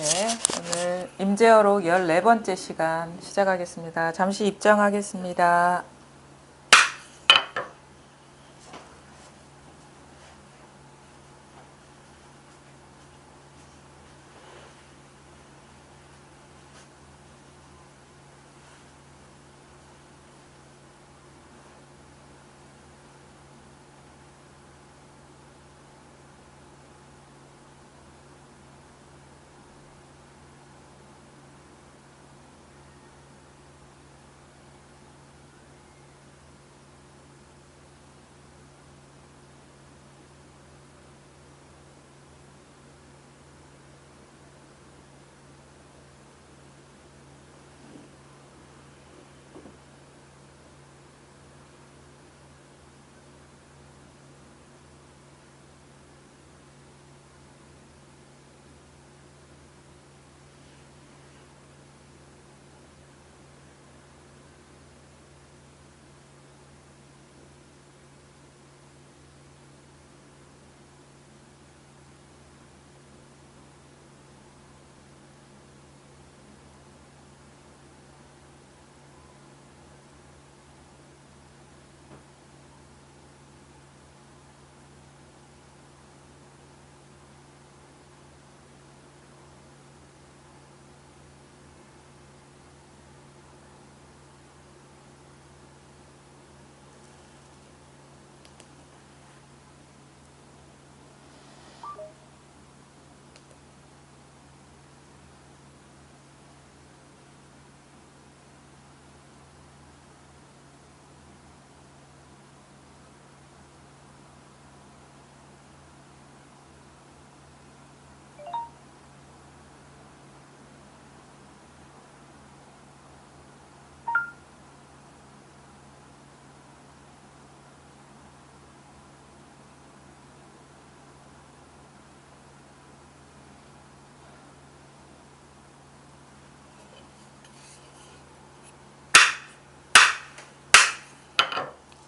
네, 오늘 임제어록 14번째 시간 시작하겠습니다. 잠시 입장하겠습니다.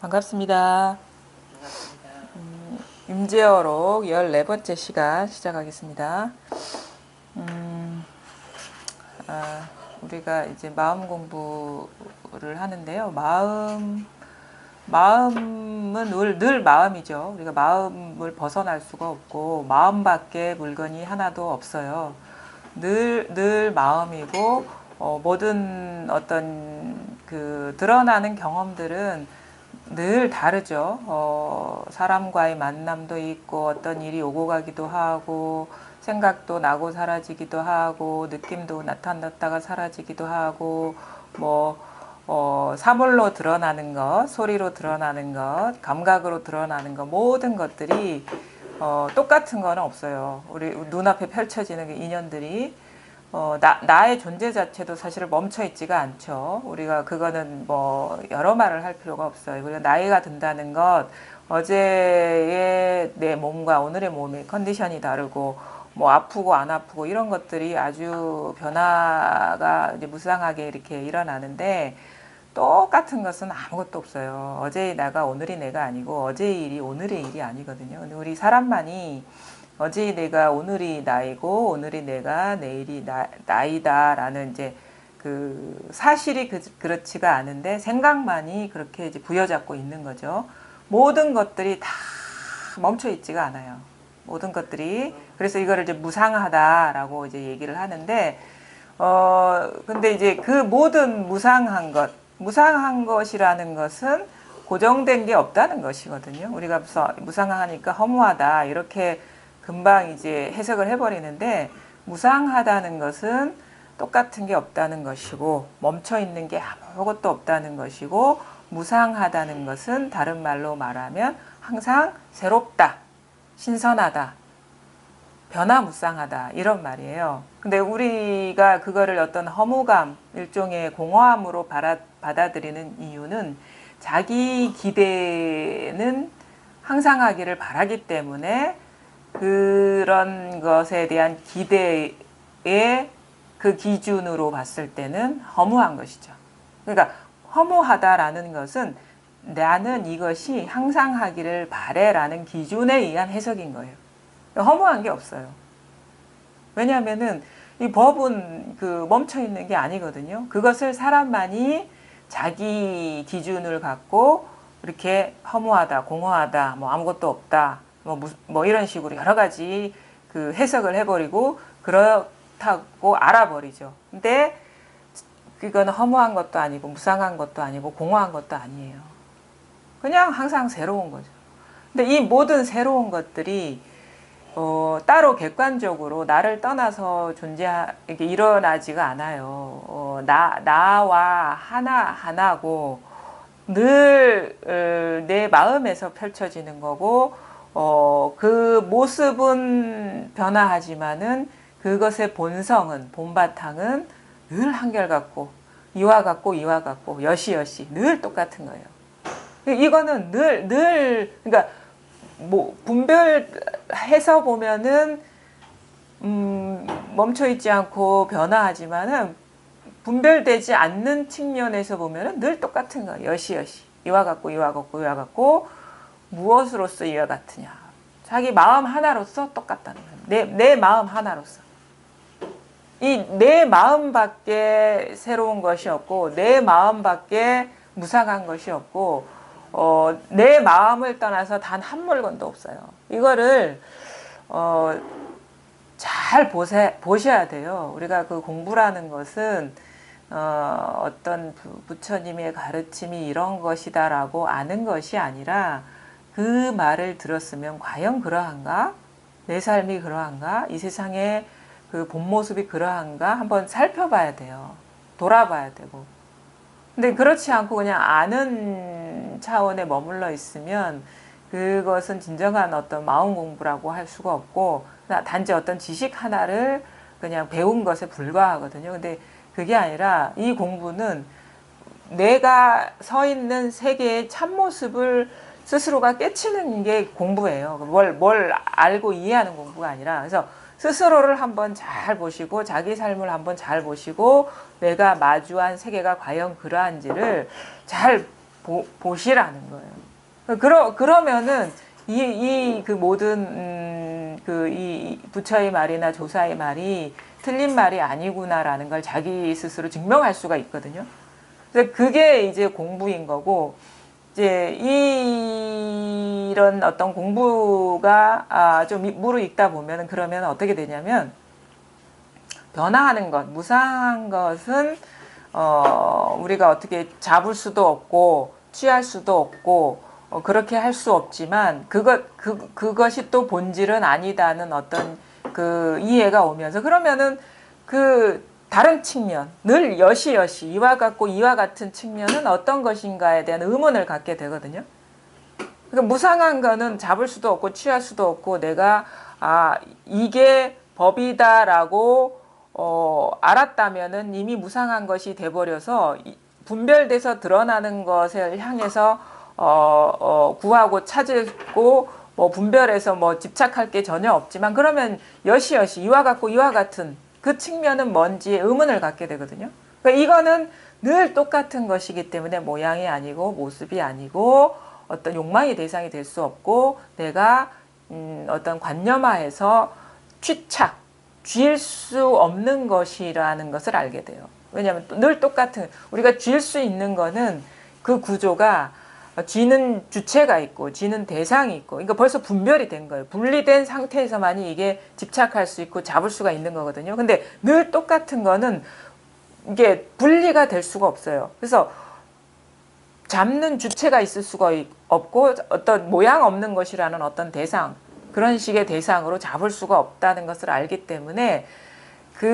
반갑습니다. 임제어록 14번째 시간 시작하겠습니다. 우리가 이제 마음 공부를 하는데요. 마음은 늘 마음이죠. 우리가 마음을 벗어날 수가 없고 마음밖에 물건이 하나도 없어요. 늘 마음이고 모든 어떤 그 드러나는 경험들은 늘 다르죠. 사람과의 만남도 있고 어떤 일이 오고 가기도 하고 생각도 나고 사라지기도 하고 느낌도 나타났다가 사라지기도 하고 사물로 드러나는 것, 소리로 드러나는 것, 감각으로 드러나는 것 모든 것들이 똑같은 건 없어요. 우리 눈앞에 펼쳐지는 그 인연들이 나의 존재 자체도 사실 멈춰 있지가 않죠. 우리가 그거는 여러 말을 할 필요가 없어요. 우리가 나이가 든다는 것, 어제의 내 몸과 오늘의 몸의 컨디션이 다르고, 아프고 안 아프고 이런 것들이 아주 변화가 이제 무쌍하게 이렇게 일어나는데, 똑같은 것은 아무것도 없어요. 어제의 나가 오늘의 내가 아니고, 어제의 일이 오늘의 일이 아니거든요. 근데 우리 사람만이 어제의 내가 오늘이 나이고 오늘이 내가 내일이 나이다라는 이제 그 사실이 그렇지가 않은데 생각만이 그렇게 이제 부여잡고 있는 거죠. 모든 것들이 다 멈춰 있지가 않아요. 모든 것들이 그래서 이거를 이제 무상하다라고 이제 얘기를 하는데 근데 이제 그 모든 무상한 것이라는 것은 고정된 게 없다는 것이거든요. 우리가 무상하니까 허무하다 이렇게 금방 이제 해석을 해버리는데 무상하다는 것은 똑같은 게 없다는 것이고 멈춰 있는 게 아무것도 없다는 것이고 무상하다는 것은 다른 말로 말하면 항상 새롭다, 신선하다, 변화무쌍하다 이런 말이에요. 근데 우리가 그거를 어떤 허무감, 일종의 공허함으로 받아들이는 이유는 자기 기대는 항상하기를 바라기 때문에 그런 것에 대한 기대의 그 기준으로 봤을 때는 허무한 것이죠. 그러니까 허무하다라는 것은 나는 이것이 항상 하기를 바래라는 기준에 의한 해석인 거예요. 허무한 게 없어요. 왜냐하면은 이 법은 그 멈춰 있는 게 아니거든요. 그것을 사람만이 자기 기준을 갖고 이렇게 허무하다, 공허하다, 뭐 아무것도 없다, 뭐 이런 식으로 여러 가지 그 해석을 해버리고 그렇다고 알아버리죠. 근데 그건 허무한 것도 아니고 무상한 것도 아니고 공허한 것도 아니에요. 그냥 항상 새로운 거죠. 근데 이 모든 새로운 것들이 따로 객관적으로 나를 떠나서 이게 일어나지가 않아요. 나와 하나고 늘 내 마음에서 펼쳐지는 거고, 그 모습은 변화하지만은 그것의 본성은, 본바탕은 늘 한결같고, 이와 같고, 여시여시 늘 똑같은 거예요. 이거는 그러니까 뭐 분별해서 보면은 멈춰 있지 않고 변화하지만은 분별되지 않는 측면에서 보면은 늘 똑같은 거예요. 여시여시 이와 같고 무엇으로서 이와 같으냐? 자기 마음 하나로서 똑같다는 거예요. 내 마음 하나로서. 이 내 마음밖에 새로운 것이 없고 내 마음밖에 무상한 것이 없고 내 마음을 떠나서 단 한 물건도 없어요. 이거를 잘 보셔야 돼요. 우리가 그 공부라는 것은 어떤 부처님의 가르침이 이런 것이다라고 아는 것이 아니라 그 말을 들었으면 과연 그러한가? 내 삶이 그러한가? 이 세상의 그 본 모습이 그러한가? 한번 살펴봐야 돼요. 돌아봐야 되고. 근데 그렇지 않고 그냥 아는 차원에 머물러 있으면 그것은 진정한 어떤 마음 공부라고 할 수가 없고 단지 어떤 지식 하나를 그냥 배운 것에 불과하거든요. 근데 그게 아니라 이 공부는 내가 서 있는 세계의 참모습을 스스로가 깨치는 게 공부예요. 뭘 알고 이해하는 공부가 아니라. 그래서 스스로를 한번 잘 보시고 자기 삶을 한번 잘 보시고 내가 마주한 세계가 과연 그러한지를 잘 보시라는 거예요. 그러면은 이 그 모든 이 부처의 말이나 조사의 말이 틀린 말이 아니구나라는 걸 자기 스스로 증명할 수가 있거든요. 그래서 그게 이제 공부인 거고, 이제 이런 어떤 공부가 좀 무르익다 보면 그러면 어떻게 되냐면 변화하는 것, 무상한 것은 우리가 어떻게 잡을 수도 없고 취할 수도 없고 그렇게 할 수 없지만 그것이 또 본질은 아니다는 어떤 그 이해가 오면서 그러면은 그 다른 측면, 늘 여시여시 이와 같은 측면은 어떤 것인가에 대한 의문을 갖게 되거든요. 그러니까 무상한 거는 잡을 수도 없고 취할 수도 없고 내가 이게 법이다라고 알았다면은 이미 무상한 것이 돼버려서 분별돼서 드러나는 것을 향해서 구하고 찾고 뭐 분별해서 뭐 집착할 게 전혀 없지만 그러면 여시여시 이와 같은 그 측면은 뭔지에 의문을 갖게 되거든요. 그러니까 이거는 늘 똑같은 것이기 때문에 모양이 아니고 모습이 아니고 어떤 욕망의 대상이 될 수 없고 내가 어떤 관념화해서 쥘 수 없는 것이라는 것을 알게 돼요. 왜냐하면 늘 똑같은 우리가 쥘 수 있는 거는 그 구조가 쥐는 주체가 있고 쥐는 대상이 있고 그러니까 벌써 분별이 된 거예요. 분리된 상태에서만이 이게 집착할 수 있고 잡을 수가 있는 거거든요. 근데 늘 똑같은 거는 이게 분리가 될 수가 없어요. 그래서 잡는 주체가 있을 수가 없고 어떤 모양 없는 것이라는 어떤 대상 그런 식의 대상으로 잡을 수가 없다는 것을 알기 때문에 그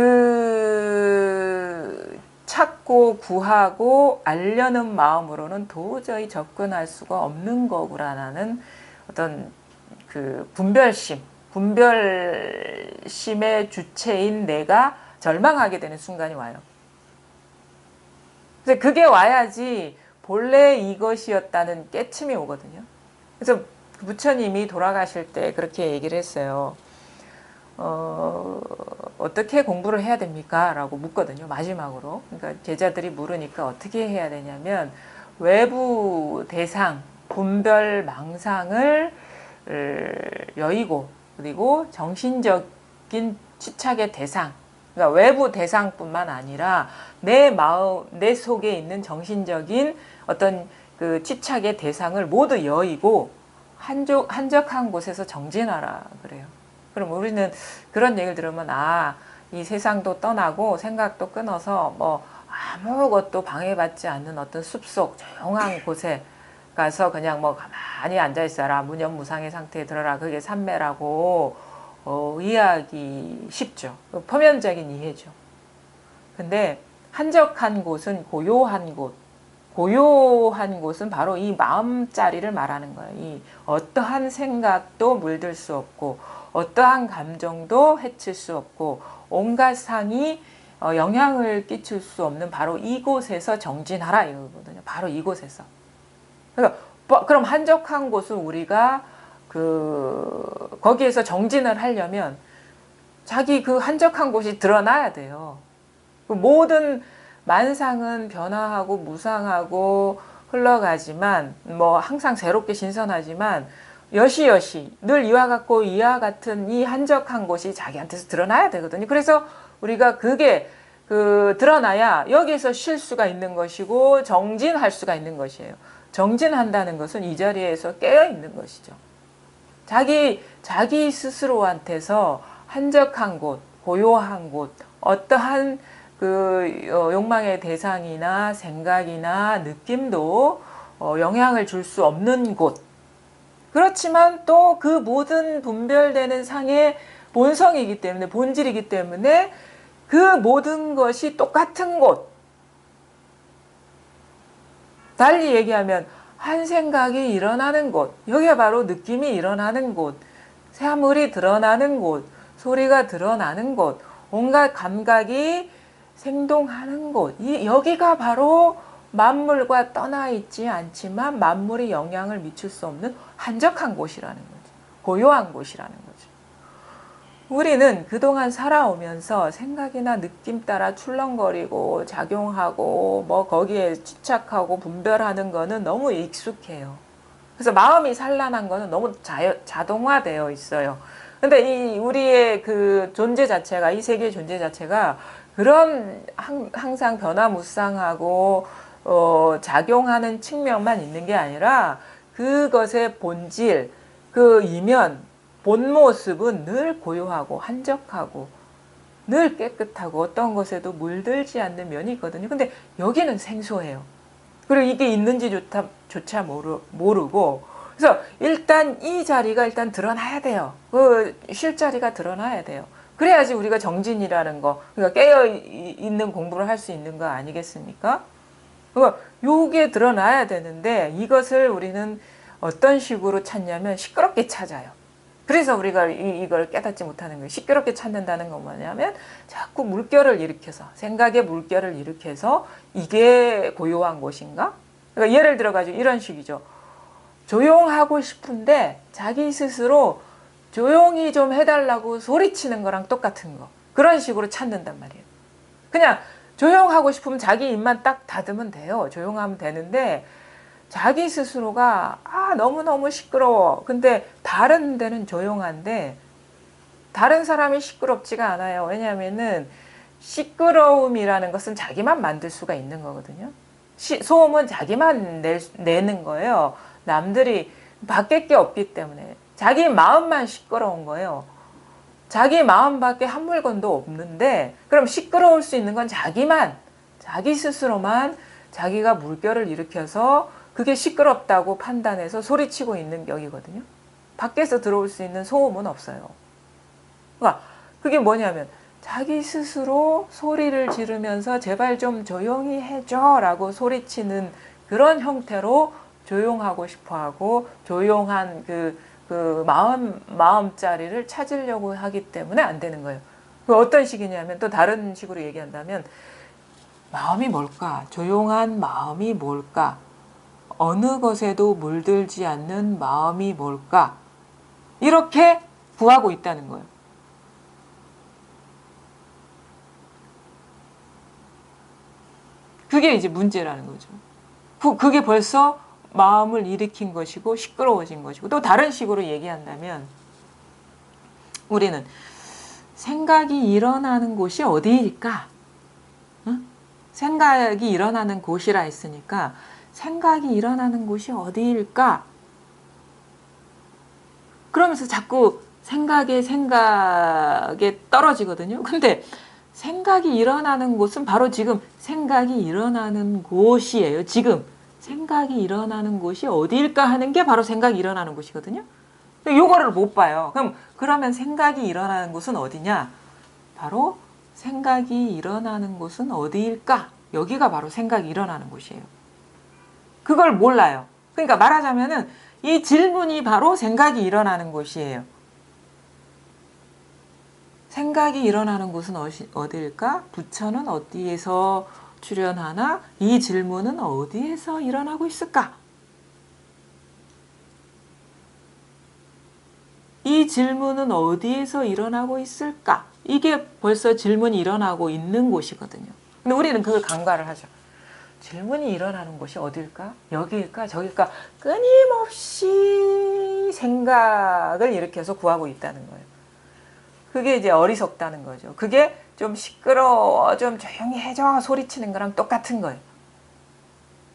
찾고 구하고 알려는 마음으로는 도저히 접근할 수가 없는 거구나라는 어떤 그 분별심의 주체인 내가 절망하게 되는 순간이 와요. 그래서 그게 와야지 본래 이것이었다는 깨침이 오거든요. 그래서 부처님이 돌아가실 때 그렇게 얘기를 했어요. 어떻게 공부를 해야 됩니까? 라고 묻거든요. 마지막으로. 그러니까 제자들이 물으니까 어떻게 해야 되냐면 외부 대상, 분별 망상을 여의고 그리고 정신적인 취착의 대상을 그러니까 외부 대상뿐만 아니라 내 마음, 내 속에 있는 정신적인 어떤 그 집착의 대상을 모두 여의고 한적한 곳에서 정진하라 그래요. 그럼 우리는 그런 얘기를 들으면 이 세상도 떠나고 생각도 끊어서 뭐 아무것도 방해받지 않는 어떤 숲속 조용한 곳에 가서 그냥 뭐 가만히 앉아 있어라, 무념무상의 상태에 들어라, 그게 삼매라고 이해하기 쉽죠. 표면적인 이해죠. 근데 한적한 곳은 고요한 곳, 고요한 곳은 바로 이 마음자리를 말하는 거예요. 이 어떠한 생각도 물들 수 없고 어떠한 감정도 해칠 수 없고 온갖 상이 영향을 끼칠 수 없는 바로 이곳에서 정진하라 이거거든요. 바로 이곳에서. 그러니까 그럼 한적한 곳을 우리가 거기에서 정진을 하려면 자기 그 한적한 곳이 드러나야 돼요. 모든 만상은 변화하고 무상하고 흘러가지만 뭐 항상 새롭게 신선하지만 여시여시 늘 이와 같고 이와 같은 이 한적한 곳이 자기한테서 드러나야 되거든요. 그래서 우리가 그게 드러나야 여기에서 쉴 수가 있는 것이고 정진할 수가 있는 것이에요. 정진한다는 것은 이 자리에서 깨어 있는 것이죠. 자기 스스로한테서 한적한 곳, 고요한 곳, 어떠한 욕망의 대상이나 생각이나 느낌도 영향을 줄 수 없는 곳. 그렇지만 또 그 모든 분별되는 상의 본성이기 때문에, 본질이기 때문에 그 모든 것이 똑같은 곳. 달리 얘기하면 한 생각이 일어나는 곳, 여기가 바로 느낌이 일어나는 곳, 사물이 드러나는 곳, 소리가 드러나는 곳, 온갖 감각이 생동하는 곳, 여기가 바로 만물과 떠나 있지 않지만 만물이 영향을 미칠 수 없는 한적한 곳이라는 거죠. 고요한 곳이라는 거죠. 우리는 그동안 살아오면서 생각이나 느낌 따라 출렁거리고 작용하고 뭐 거기에 집착하고 분별하는 거는 너무 익숙해요. 그래서 마음이 산란한 거는 너무 자동화되어 있어요. 근데 이 우리의 그 존재 자체가, 이 세계의 존재 자체가 그런 항상 변화무쌍하고 작용하는 측면만 있는 게 아니라 그것의 본질, 그 이면, 본 모습은 늘 고요하고 한적하고 늘 깨끗하고 어떤 것에도 물들지 않는 면이 있거든요. 근데 여기는 생소해요. 그리고 이게 있는지조차 모르고, 그래서 일단 이 자리가 일단 드러나야 돼요. 쉴 자리가 드러나야 돼요. 그래야지 우리가 정진이라는 거, 그러니까 깨어 있는 공부를 할 수 있는 거 아니겠습니까? 그러니까 요게 드러나야 되는데 이것을 우리는 어떤 식으로 찾냐면 시끄럽게 찾아요. 그래서 우리가 이걸 깨닫지 못하는 거예요. 시끄럽게 찾는다는 건 뭐냐면 자꾸 물결을 일으켜서, 생각의 물결을 일으켜서 이게 고요한 곳인가? 그러니까 예를 들어가지고 이런 식이죠. 조용하고 싶은데 자기 스스로 조용히 좀 해달라고 소리치는 거랑 똑같은 거. 그런 식으로 찾는단 말이에요. 그냥 조용하고 싶으면 자기 입만 딱 닫으면 돼요. 조용하면 되는데 자기 스스로가 너무너무 시끄러워. 근데 다른 데는 조용한데 다른 사람이 시끄럽지가 않아요. 왜냐하면은 시끄러움이라는 것은 자기만 만들 수가 있는 거거든요. 소음은 자기만 내는 거예요. 남들이 바뀔 게 없기 때문에. 자기 마음만 시끄러운 거예요. 자기 마음밖에 한 물건도 없는데 그럼 시끄러울 수 있는 건 자기 스스로만 자기가 물결을 일으켜서 그게 시끄럽다고 판단해서 소리치고 있는 격이거든요. 밖에서 들어올 수 있는 소음은 없어요. 그러니까 그게 뭐냐면 자기 스스로 소리를 지르면서 제발 좀 조용히 해줘 라고 소리치는 그런 형태로 조용하고 싶어하고 조용한 그 마음자리를 찾으려고 하기 때문에 안 되는 거예요. 어떤 식이냐면 또 다른 식으로 얘기한다면 마음이 뭘까? 조용한 마음이 뭘까? 어느 것에도 물들지 않는 마음이 뭘까? 이렇게 구하고 있다는 거예요. 그게 이제 문제라는 거죠. 그게 벌써 마음을 일으킨 것이고 시끄러워진 것이고 또 다른 식으로 얘기한다면 우리는 생각이 일어나는 곳이 어디일까? 응? 생각이 일어나는 곳이라 했으니까 생각이 일어나는 곳이 어디일까? 그러면서 자꾸 생각에 떨어지거든요. 근데 생각이 일어나는 곳은 바로 지금 생각이 일어나는 곳이에요. 지금 생각이 일어나는 곳이 어디일까 하는 게 바로 생각이 일어나는 곳이거든요. 요거를 못 봐요. 그러면 생각이 일어나는 곳은 어디냐? 바로 생각이 일어나는 곳은 어디일까? 여기가 바로 생각이 일어나는 곳이에요. 그걸 몰라요. 그러니까 말하자면은 이 질문이 바로 생각이 일어나는 곳이에요. 생각이 일어나는 곳은 어디일까? 부처는 어디에서 출현하나? 이 질문은 어디에서 일어나고 있을까? 이 질문은 어디에서 일어나고 있을까? 이게 벌써 질문이 일어나고 있는 곳이거든요. 근데 우리는 그걸 간과를 하죠. 질문이 일어나는 곳이 어딜까? 여기일까? 저기일까? 끊임없이 생각을 일으켜서 구하고 있다는 거예요. 그게 이제 어리석다는 거죠. 그게 좀 시끄러워, 좀 조용히 해줘 소리치는 거랑 똑같은 거예요.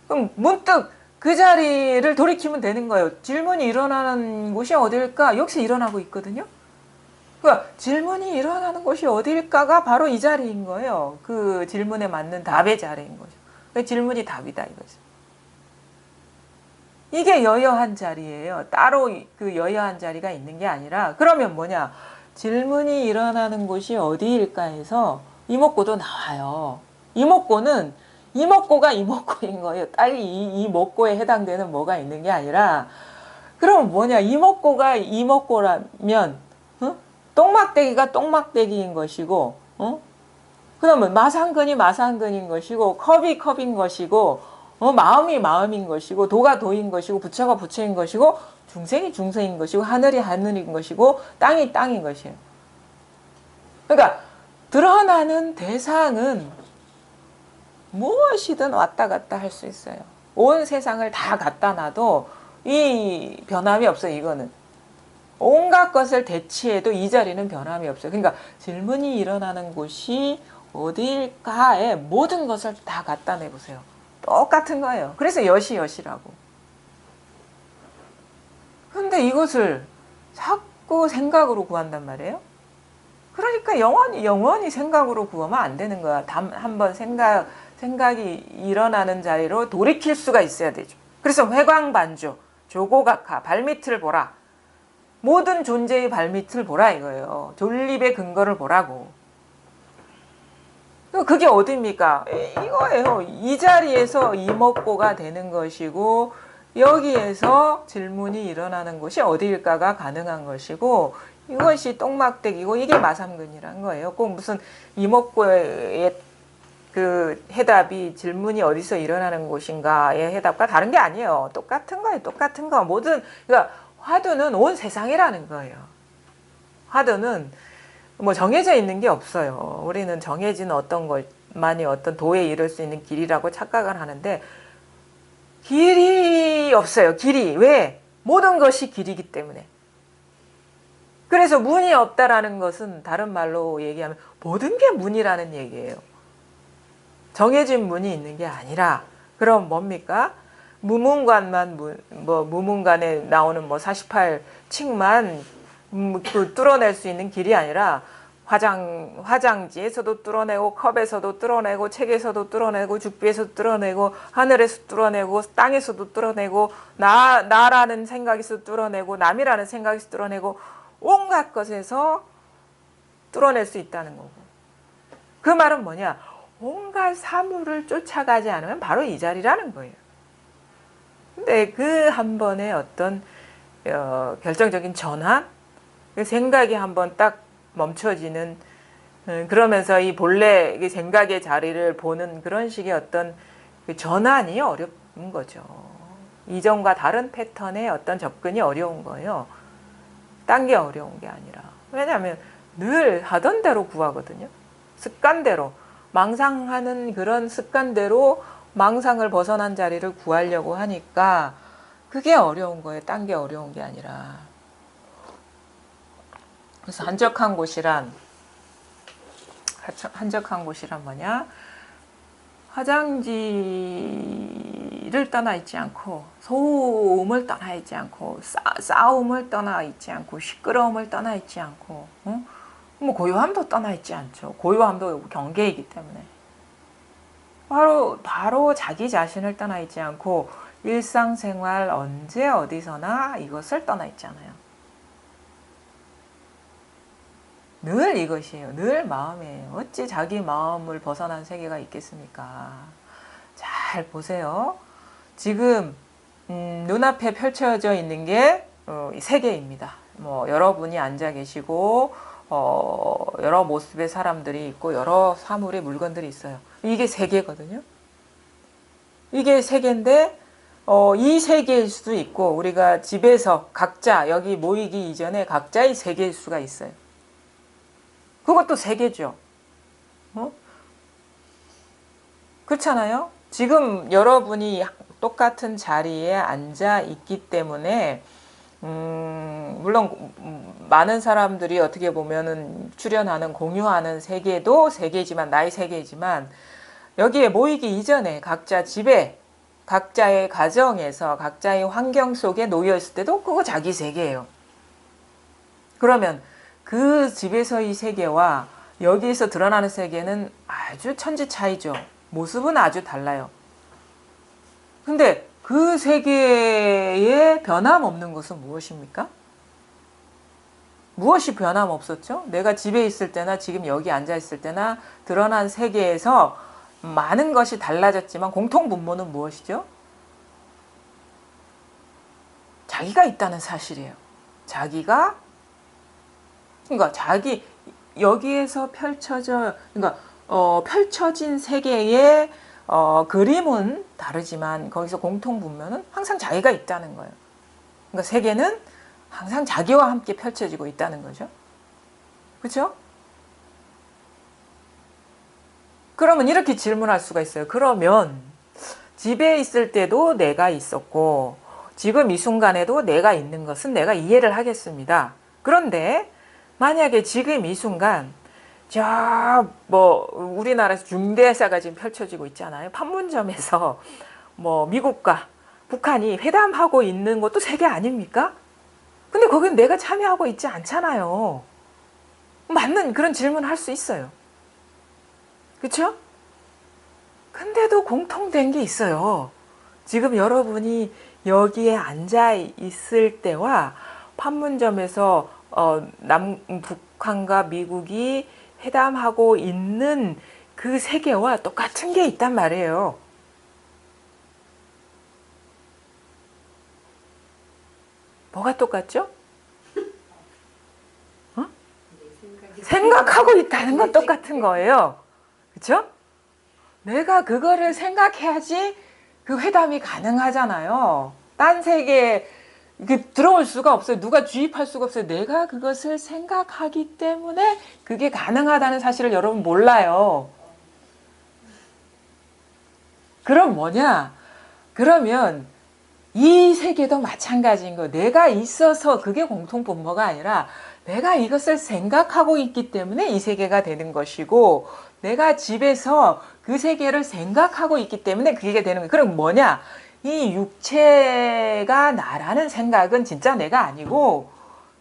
그럼 문득 그 자리를 돌이키면 되는 거예요. 질문이 일어나는 곳이 어딜까? 여기서 일어나고 있거든요. 그러니까 질문이 일어나는 곳이 어딜까가 바로 이 자리인 거예요. 그 질문에 맞는 답의 자리인 거죠. 그 질문이 답이다 이거죠. 이게 여여한 자리예요. 따로 그 여여한 자리가 있는 게 아니라 그러면 뭐냐? 질문이 일어나는 곳이 어디일까 해서 이목고도 나와요. 이목고가 이목고인 거예요. 딸리 이목고에 해당되는 뭐가 있는 게 아니라 그럼 뭐냐? 이목고가 이목고라면 똥막대기가 똥막대기인 것이고 그러면 마상근이 마상근인 것이고 컵이 컵인 것이고 마음이 마음인 것이고 도가 도인 것이고 부처가 부처인 것이고 중생이 중생인 것이고 하늘이 하늘인 것이고 땅이 땅인 것이에요. 그러니까 드러나는 대상은 무엇이든 왔다 갔다 할 수 있어요. 온 세상을 다 갖다 놔도 이 변함이 없어요. 이거는. 온갖 것을 대치해도 이 자리는 변함이 없어요. 그러니까 질문이 일어나는 곳이 어딜까에 모든 것을 다 갖다 내보세요. 똑같은 거예요. 그래서 여시여시라고. 근데 이것을 자꾸 생각으로 구한단 말이에요. 그러니까 영원히 생각으로 구하면 안 되는 거야. 한번 생각이 일어나는 자리로 돌이킬 수가 있어야 되죠. 그래서 회광반주, 조고각하, 발밑을 보라. 모든 존재의 발밑을 보라 이거예요. 존립의 근거를 보라고. 그게 어디입니까? 이거예요. 이 자리에서 이목고가 되는 것이고 여기에서 질문이 일어나는 곳이 어디일까가 가능한 것이고 이것이 똥막대기고 이게 마삼근이란 거예요. 꼭 무슨 이목고의 그 해답이 질문이 어디서 일어나는 곳인가의 해답과 다른 게 아니에요. 똑같은 거예요. 똑같은 거. 그러니까 화두는 온 세상이라는 거예요. 화두는 뭐 정해져 있는 게 없어요. 우리는 정해진 어떤 것만이 어떤 도에 이를 수 있는 길이라고 착각을 하는데 길이 없어요. 길이. 왜? 모든 것이 길이기 때문에. 그래서 문이 없다라는 것은 다른 말로 얘기하면 모든 게 문이라는 얘기예요. 정해진 문이 있는 게 아니라 그럼 뭡니까? 무문관만 무문관에 나오는 48층만 그 뚫어낼 수 있는 길이 아니라 화장지에서도 뚫어내고 컵에서도 뚫어내고 책에서도 뚫어내고 죽비에서도 뚫어내고 하늘에서 뚫어내고 땅에서도 뚫어내고 나라는 생각에서 뚫어내고 남이라는 생각에서 뚫어내고 온갖 것에서 뚫어낼 수 있다는 거고. 그 말은 뭐냐? 온갖 사물을 쫓아가지 않으면 바로 이 자리라는 거예요. 근데 그 한 번의 어떤 결정적인 전환, 생각이 한번 딱 멈춰지는 그러면서 이 본래 생각의 자리를 보는 그런 식의 어떤 전환이 어려운 거죠. 이전과 다른 패턴의 어떤 접근이 어려운 거예요. 딴 게 어려운 게 아니라. 왜냐하면 늘 하던 대로 구하거든요. 습관대로. 망상하는 그런 습관대로 망상을 벗어난 자리를 구하려고 하니까 그게 어려운 거예요. 딴 게 어려운 게 아니라. 그래서 한적한 곳이란 한적한 곳이란 뭐냐? 화장지를 떠나 있지 않고, 소음을 떠나 있지 않고, 싸움을 떠나 있지 않고, 시끄러움을 떠나 있지 않고, 뭐 고요함도 떠나 있지 않죠. 고요함도 경계이기 때문에. 바로 자기 자신을 떠나 있지 않고, 일상생활 언제 어디서나 이것을 떠나 있잖아요. 늘 이것이에요. 늘 마음이에요. 어찌 자기 마음을 벗어난 세계가 있겠습니까? 잘 보세요. 지금 눈앞에 펼쳐져 있는 게 세계입니다. 뭐 여러분이 앉아 계시고 여러 모습의 사람들이 있고 여러 사물의 물건들이 있어요. 이게 세계거든요. 이게 세계인데 이 세계일 수도 있고 우리가 집에서 각자 여기 모이기 이전에 각자의 세계일 수가 있어요. 그것도 세계죠. 그렇잖아요. 지금 여러분이 똑같은 자리에 앉아 있기 때문에 물론 많은 사람들이 어떻게 보면은 출연하는 공유하는 세계도 세계지만 나의 세계지만 여기에 모이기 이전에 각자 집에 각자의 가정에서 각자의 환경 속에 놓여 있을 때도 그거 자기 세계예요. 그러면 그 집에서의 세계와 여기에서 드러나는 세계는 아주 천지 차이죠. 모습은 아주 달라요. 근데 그 세계에 변함없는 것은 무엇입니까? 무엇이 변함없었죠? 내가 집에 있을 때나 지금 여기 앉아 있을 때나 드러난 세계에서 많은 것이 달라졌지만 공통분모는 무엇이죠? 자기가 있다는 사실이에요. 그러니까 자기 여기에서 펼쳐진 세계의 그림은 다르지만 거기서 공통분모는 항상 자기가 있다는 거예요. 그러니까 세계는 항상 자기와 함께 펼쳐지고 있다는 거죠. 그렇죠? 그러면 이렇게 질문할 수가 있어요. 그러면 집에 있을 때도 내가 있었고 지금 이 순간에도 내가 있는 것은 내가 이해를 하겠습니다. 그런데 만약에 지금 이 순간 우리나라에서 중대사가 지금 펼쳐지고 있잖아요. 판문점에서 미국과 북한이 회담하고 있는 것도 세계 아닙니까? 근데 거긴 내가 참여하고 있지 않잖아요. 맞는 그런 질문을 할 수 있어요. 그렇죠? 근데도 공통된 게 있어요. 지금 여러분이 여기에 앉아 있을 때와 판문점에서 북한과 미국이 회담하고 있는 그 세계와 똑같은 게 있단 말이에요. 뭐가 똑같죠? 생각하고 있다는 건 똑같은 거예요. 그렇죠? 내가 그거를 생각해야지 그 회담이 가능하잖아요. 딴 세계에 들어올 수가 없어요. 누가 주입할 수가 없어요. 내가 그것을 생각하기 때문에 그게 가능하다는 사실을 여러분 몰라요. 그럼 뭐냐? 그러면 이 세계도 마찬가지인 거예요. 내가 있어서 그게 공통분모가 아니라 내가 이것을 생각하고 있기 때문에 이 세계가 되는 것이고 내가 집에서 그 세계를 생각하고 있기 때문에 그게 되는 거예요. 그럼 뭐냐? 이 육체가 나라는 생각은 진짜 내가 아니고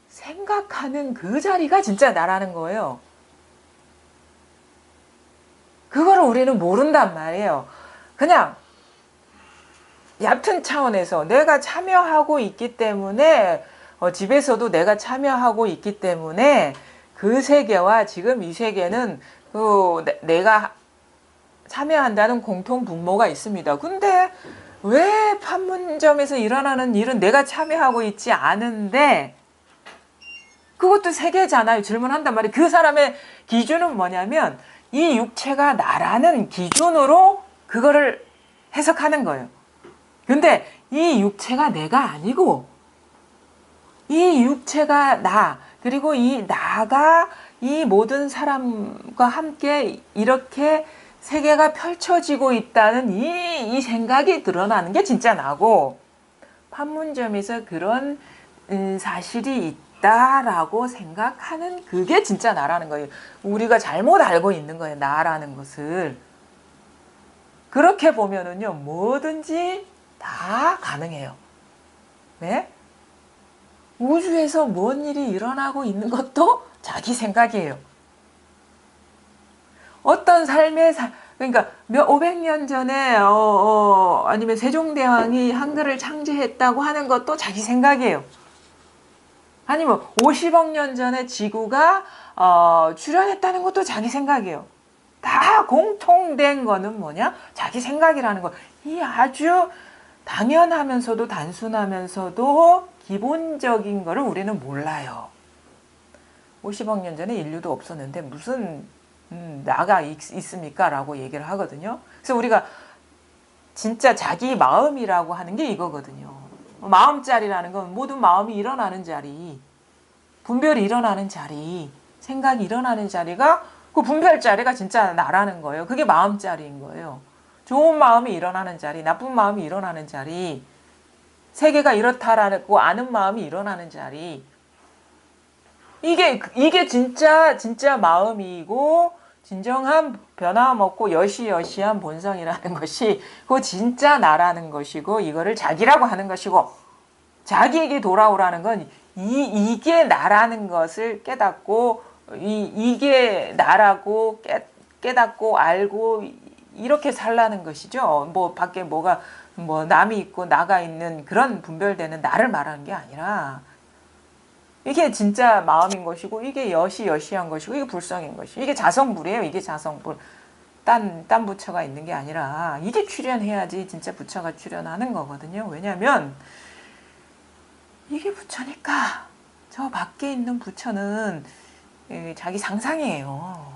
생각하는 그 자리가 진짜 나라는 거예요. 그거를 우리는 모른단 말이에요. 그냥 얕은 차원에서 내가 참여하고 있기 때문에 집에서도 내가 참여하고 있기 때문에 그 세계와 지금 이 세계는 내가 참여한다는 공통분모가 있습니다. 근데 왜 판문점에서 일어나는 일은 내가 참여하고 있지 않은데 그것도 세계잖아요. 질문한단 말이에요. 그 사람의 기준은 뭐냐면 이 육체가 나라는 기준으로 그거를 해석하는 거예요. 근데 이 육체가 내가 아니고 이 육체가 나 그리고 이 나가 이 모든 사람과 함께 이렇게 세계가 펼쳐지고 있다는 이 생각이 드러나는 게 진짜 나고 판문점에서 그런 사실이 있다라고 생각하는 그게 진짜 나라는 거예요. 우리가 잘못 알고 있는 거예요. 나라는 것을. 그렇게 보면은요, 뭐든지 다 가능해요. 네? 우주에서 뭔 일이 일어나고 있는 것도 자기 생각이에요. 어떤 그러니까 500년 전에 아니면 세종대왕이 한글을 창제했다고 하는 것도 자기 생각이에요. 아니면 50억 년 전에 지구가 출현했다는 것도 자기 생각이에요. 다 공통된 거는 뭐냐? 자기 생각이라는 거. 이 아주 당연하면서도 단순하면서도 기본적인 거를 우리는 몰라요. 50억 년 전에 인류도 없었는데 무슨 나가 있습니까? 라고 얘기를 하거든요. 그래서 우리가 진짜 자기 마음이라고 하는 게 이거거든요. 마음자리라는 건 모든 마음이 일어나는 자리, 분별이 일어나는 자리, 생각이 일어나는 자리가 그 분별 자리가 진짜 나라는 거예요. 그게 마음자리인 거예요. 좋은 마음이 일어나는 자리, 나쁜 마음이 일어나는 자리, 세계가 이렇다라고 아는 마음이 일어나는 자리. 이게 진짜 마음이고 진정한 변함없고 여시여시한 본성이라는 것이 그 진짜 나라는 것이고 이거를 자기라고 하는 것이고 자기에게 돌아오라는 건 이게 나라는 것을 깨닫고 이게 나라고 깨닫고 알고 이렇게 살라는 것이죠. 뭐 밖에 뭐가 뭐 남이 있고 나가 있는 그런 분별되는 나를 말하는 게 아니라 이게 진짜 마음인 것이고 이게 여시여시한 것이고 이게 불성인 것이고 이게 자성불이에요. 이게 자성불. 딴 부처가 있는 게 아니라 이게 출현해야지 진짜 부처가 출현하는 거거든요. 왜냐하면 이게 부처니까 저 밖에 있는 부처는 자기 상상이에요.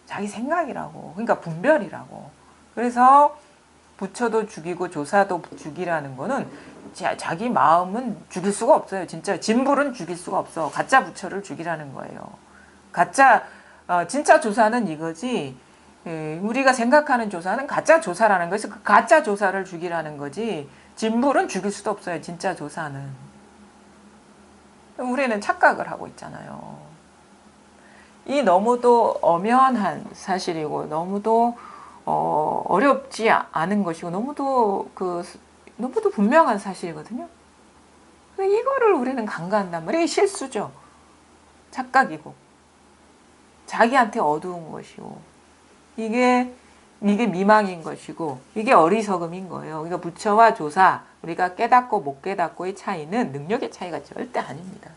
자기 생각이라고. 그러니까 분별이라고. 그래서 부처도 죽이고 조사도 죽이라는 거는 자기 마음은 죽일 수가 없어요. 진짜 진불은 죽일 수가 없어. 가짜 부처를 죽이라는 거예요. 진짜 조사는 이거지. 우리가 생각하는 조사는 가짜 조사라는 거에서 그 가짜 조사를 죽이라는 거지. 진불은 죽일 수도 없어요. 진짜 조사는. 우리는 착각을 하고 있잖아요. 이 너무도 엄연한 사실이고 너무도 어렵지 않은 것이고 너무도 분명한 사실이거든요. 이거를 우리는 간과한단 말이에요. 이게 실수죠. 착각이고 자기한테 어두운 것이고 이게 미망인 것이고 이게 어리석음인 거예요. 그러니까 부처와 조사 우리가 깨닫고 못 깨닫고의 차이는 능력의 차이가 절대 아닙니다.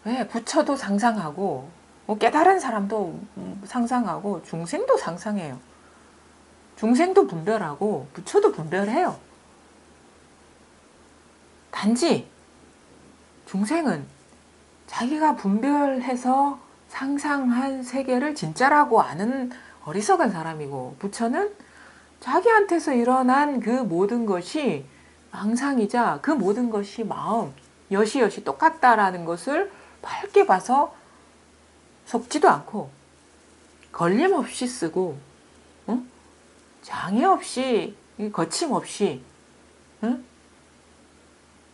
왜? 부처도 상상하고 깨달은 사람도 상상하고 중생도 상상해요. 중생도 분별하고 부처도 분별해요. 단지 중생은 자기가 분별해서 상상한 세계를 진짜라고 아는 어리석은 사람이고 부처는 자기한테서 일어난 그 모든 것이 망상이자 그 모든 것이 마음, 여시여시 똑같다라는 것을 밝게 봐서 속지도 않고 걸림없이 쓰고 장애 없이 거침없이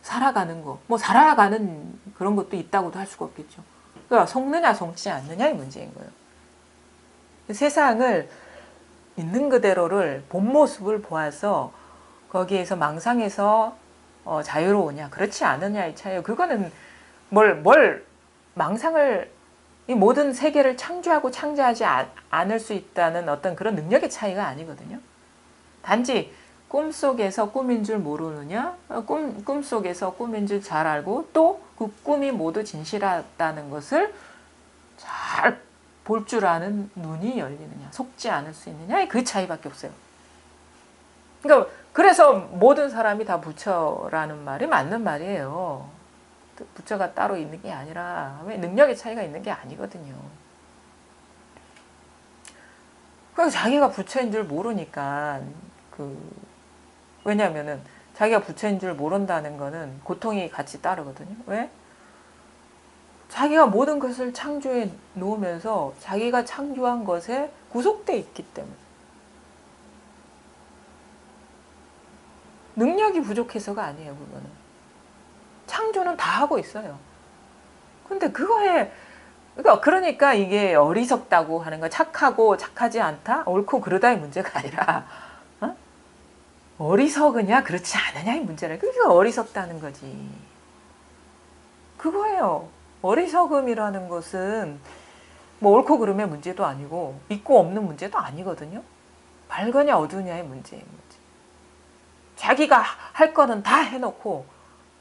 살아가는 거. 뭐 살아가는 그런 것도 있다고도 할 수가 없겠죠. 그러니까 속느냐 속지 않느냐의 문제인 거예요. 세상을 있는 그대로를 본 모습을 보아서 거기에서 망상에서 자유로우냐 그렇지 않느냐의 차이예요. 그거는 뭘 망상을 이 모든 세계를 창조하고 창조하지 않을 수 있다는 어떤 그런 능력의 차이가 아니거든요. 단지 꿈속에서 꿈인 줄 모르느냐 꿈속에서 꿈인 줄 잘 알고 또 그 꿈이 모두 진실하다는 것을 잘 볼 줄 아는 눈이 열리느냐 속지 않을 수 있느냐 그 차이밖에 없어요. 그러니까 그래서 모든 사람이 다 부처라는 말이 맞는 말이에요. 부처가 따로 있는 게 아니라 왜 능력의 차이가 있는 게 아니거든요. 그래서 자기가 부처인 줄 모르니까 왜냐하면은 자기가 부처인 줄 모른다는 거는 고통이 같이 따르거든요. 왜? 자기가 모든 것을 창조해 놓으면서 자기가 창조한 것에 구속돼 있기 때문에 능력이 부족해서가 아니에요. 그거는 창조는 다 하고 있어요. 근데 그러니까 이게 어리석다고 하는 거, 착하고 착하지 않다, 옳고 그르다의 문제가 아니라 어? 어리석으냐 그렇지 않느냐의 문제라. 그게 어리석다는 거지. 그거예요. 어리석음이라는 것은 뭐 옳고 그름의 문제도 아니고 있고 없는 문제도 아니거든요. 밝으냐 어두냐의 문제예요. 자기가 할 거는 다 해놓고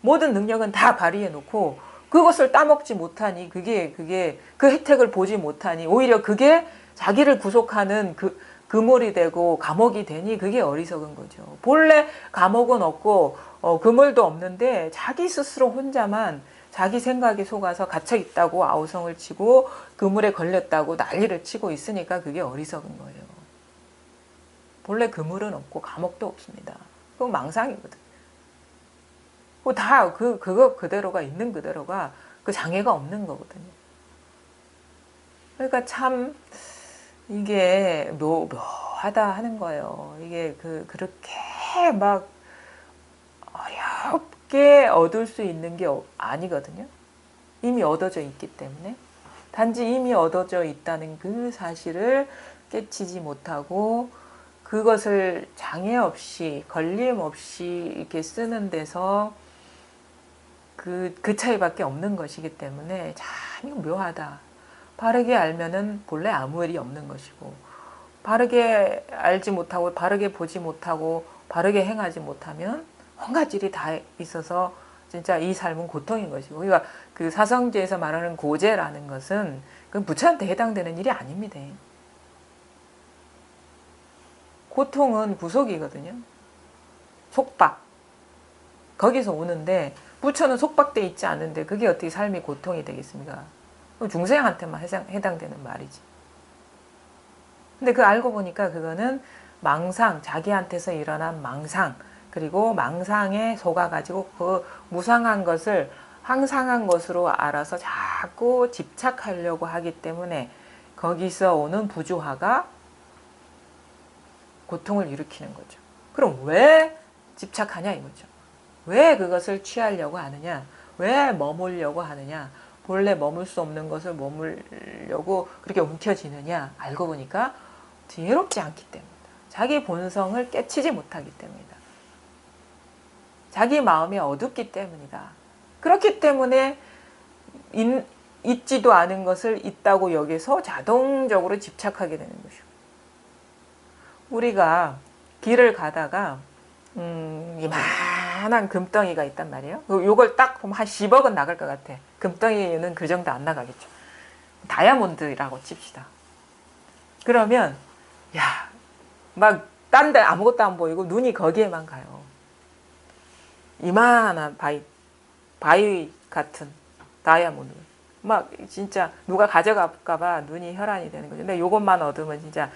모든 능력은 다 발휘해놓고 그것을 따먹지 못하니 그 혜택을 보지 못하니 오히려 그게 자기를 구속하는 그물이 되고 감옥이 되니 그게 어리석은 거죠. 본래 감옥은 없고 그물도 없는데 자기 스스로 혼자만 자기 생각에 속아서 갇혀 있다고 아우성을 치고 그물에 걸렸다고 난리를 치고 있으니까 그게 어리석은 거예요. 본래 그물은 없고 감옥도 없습니다. 그건 망상이거든. 다 그거 그대로가 있는 그대로가 그 장애가 없는 거거든요. 그러니까 참 이게 묘하다 하는 거예요. 이게 그렇게 막 어렵게 얻을 수 있는 게 아니거든요. 이미 얻어져 있기 때문에. 단지 이미 얻어져 있다는 그 사실을 깨치지 못하고 그것을 장애 없이 걸림 없이 이렇게 쓰는 데서 그 차이밖에 없는 것이기 때문에 참 이거 묘하다. 바르게 알면은 본래 아무 일이 없는 것이고 바르게 알지 못하고 바르게 보지 못하고 바르게 행하지 못하면 온갖 일이 다 있어서 진짜 이 삶은 고통인 것이고, 그러니까 그 사성제에서 말하는 고제라는 것은 그건 부처한테 해당되는 일이 아닙니다. 고통은 구속이거든요. 속박. 거기서 오는데 부처는 속박돼 있지 않은데 그게 어떻게 삶이 고통이 되겠습니까? 중생한테만 해당되는 말이지. 근데 알고 보니까 그거는 망상, 자기한테서 일어난 망상, 그리고 망상에 속아가지고 그 무상한 것을 항상한 것으로 알아서 자꾸 집착하려고 하기 때문에 거기서 오는 부조화가 고통을 일으키는 거죠. 그럼 왜 집착하냐 이거죠. 왜 그것을 취하려고 하느냐, 왜 머물려고 하느냐, 본래 머물 수 없는 것을 머물려고 그렇게 움켜쥐느냐, 알고 보니까 지혜롭지 않기 때문이다. 자기 본성을 깨치지 못하기 때문이다. 자기 마음이 어둡기 때문이다. 그렇기 때문에 있지도 않은 것을 있다고 여기서 자동적으로 집착하게 되는 것이고, 우리가 길을 가다가 이만한 금덩이가 있단 말이에요. 요걸 딱 보면 한 10억은 나갈 것 같아. 금덩이는 그 정도 안 나가겠죠. 다이아몬드라고 칩시다. 그러면 야, 막 딴 데 아무것도 안 보이고 눈이 거기에만 가요. 이만한 바위 같은 다이아몬드. 막 진짜 누가 가져갈까 봐 눈이 혈안이 되는 거죠. 근데 요것만 얻으면 진짜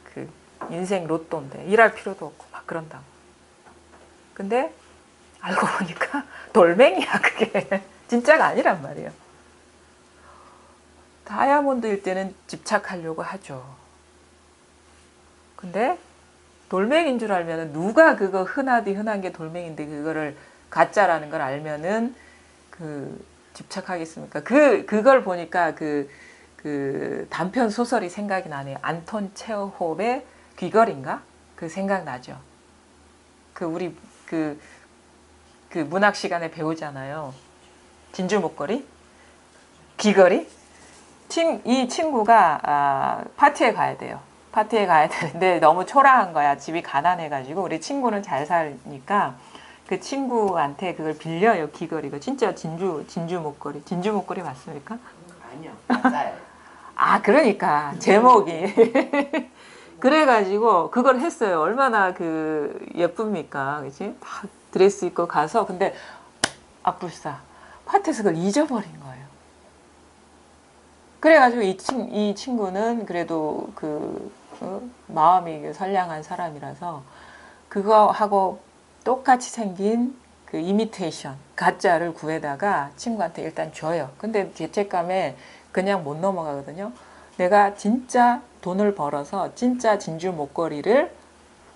그 인생 로또인데 일할 필요도 없고 막 그런다고. 근데 알고 보니까 돌멩이야 그게. 진짜가 아니란 말이에요. 다이아몬드일 때는 집착하려고 하죠. 근데 돌멩이인 줄 알면은 누가 그거 흔한 게 돌멩이인데 그거를 가짜라는 걸 알면은 집착하겠습니까? 그걸 보니까 그 단편 소설이 생각이 나네요. 안톤 체호홉의 귀걸인가? 그 생각나죠. 우리 그 문학 시간에 배우잖아요. 진주 목걸이? 귀걸이? 이 친구가 파티에 가야 돼요. 파티에 가야 되는데 너무 초라한 거야. 집이 가난해가지고. 우리 친구는 잘 사니까 그 친구한테 그걸 빌려요. 귀걸이가. 진짜 진주 목걸이. 진주 목걸이 맞습니까? 아니요. 맞아요. 아, 그러니까 제목이 그래가지고 그걸 했어요. 얼마나 예쁩니까, 그렇지? 다 드레스 입고 가서 근데 불사 파티에서 그걸 잊어버린 거예요. 그래가지고 이 친구는 그래도 마음이 선량한 사람이라서 그거하고 똑같이 생긴 이미테이션 가짜를 구해다가 친구한테 일단 줘요. 근데 죄책감에 그냥 못 넘어가거든요. 내가 진짜 돈을 벌어서 진짜 진주 목걸이를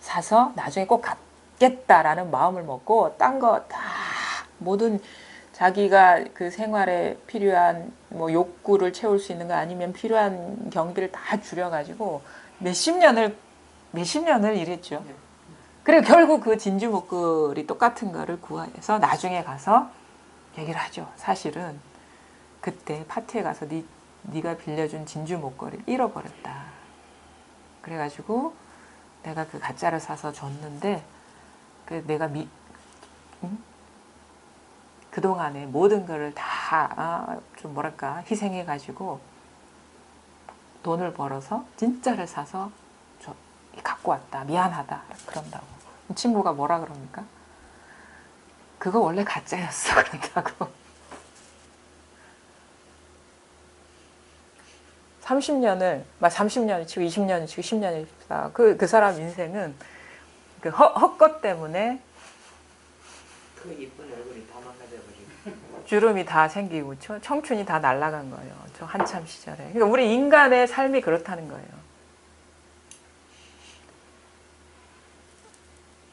사서 나중에 꼭 갖겠다라는 마음을 먹고 딴 거 다 모든 자기가 그 생활에 필요한 뭐 욕구를 채울 수 있는 거 아니면 필요한 경비를 다 줄여가지고 몇십 년을 일했죠. 그리고 결국 그 진주 목걸이 똑같은 거를 구해서 나중에 가서 얘기를 하죠. 사실은 그때 파티에 가서 네가 빌려준 진주 목걸이를 잃어버렸다. 그래가지고 내가 그 가짜를 사서 줬는데 그 내가 응? 그동안에 모든 거를 다 좀 뭐랄까 희생해가지고 돈을 벌어서 진짜를 사서 갖고 왔다. 미안하다. 그런다고. 친구가 뭐라 그럽니까? 그거 원래 가짜였어. 그런다고. 30년을 치고 20년을 치고 10년을 치고 그 사람 인생은 그 헛것 때문에 그 이쁜 얼굴이 다 망가져버리고 주름이 다 생기고 청춘이 다 날아간 거예요. 저 한참 시절에. 그러니까 우리 인간의 삶이 그렇다는 거예요.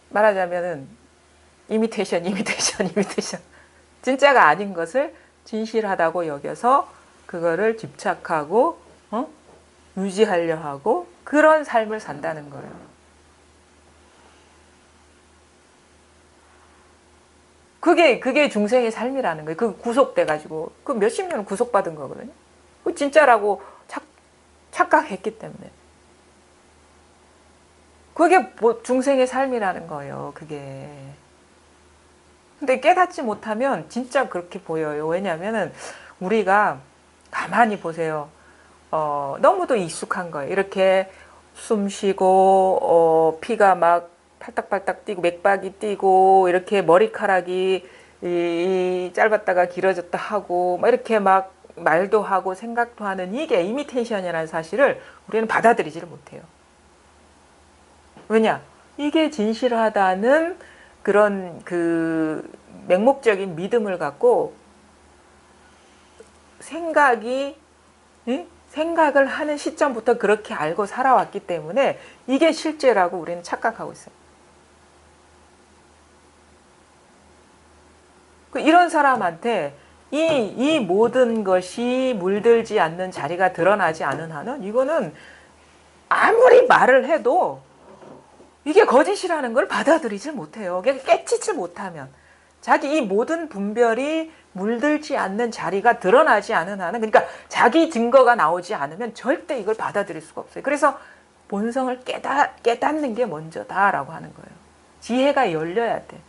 말하자면은 이미테이션 진짜가 아닌 것을 진실하다고 여겨서 그거를 집착하고 유지하려 하고 그런 삶을 산다는 거예요. 그게 중생의 삶이라는 거예요. 그 구속돼가지고 그 몇십 년을 구속받은 거거든요. 그 진짜라고 착각했기 때문에. 그게 뭐 중생의 삶이라는 거예요. 그게. 근데 깨닫지 못하면 진짜 그렇게 보여요. 왜냐하면은 우리가 가만히 보세요. 너무도 익숙한 거예요. 이렇게 숨 쉬고 피가 막 팔딱팔딱 뛰고 맥박이 뛰고 이렇게 머리카락이 짧았다가 길어졌다 하고 막 이렇게 막 말도 하고 생각도 하는 이게 이미테이션이라는 사실을 우리는 받아들이지를 못해요. 왜냐? 이게 진실하다는 그런 그 맹목적인 믿음을 갖고 생각을 하는 시점부터 그렇게 알고 살아왔기 때문에 이게 실제라고 우리는 착각하고 있어요. 이런 사람한테 이 모든 것이 물들지 않는 자리가 드러나지 않은 한은 이거는 아무리 말을 해도 이게 거짓이라는 걸 받아들이질 못해요. 깨치질 못하면. 자기 이 모든 분별이 물들지 않는 자리가 드러나지 않은 한은 그러니까 자기 증거가 나오지 않으면 절대 이걸 받아들일 수가 없어요. 그래서 본성을 깨닫는 게 먼저다라고 하는 거예요. 지혜가 열려야 돼.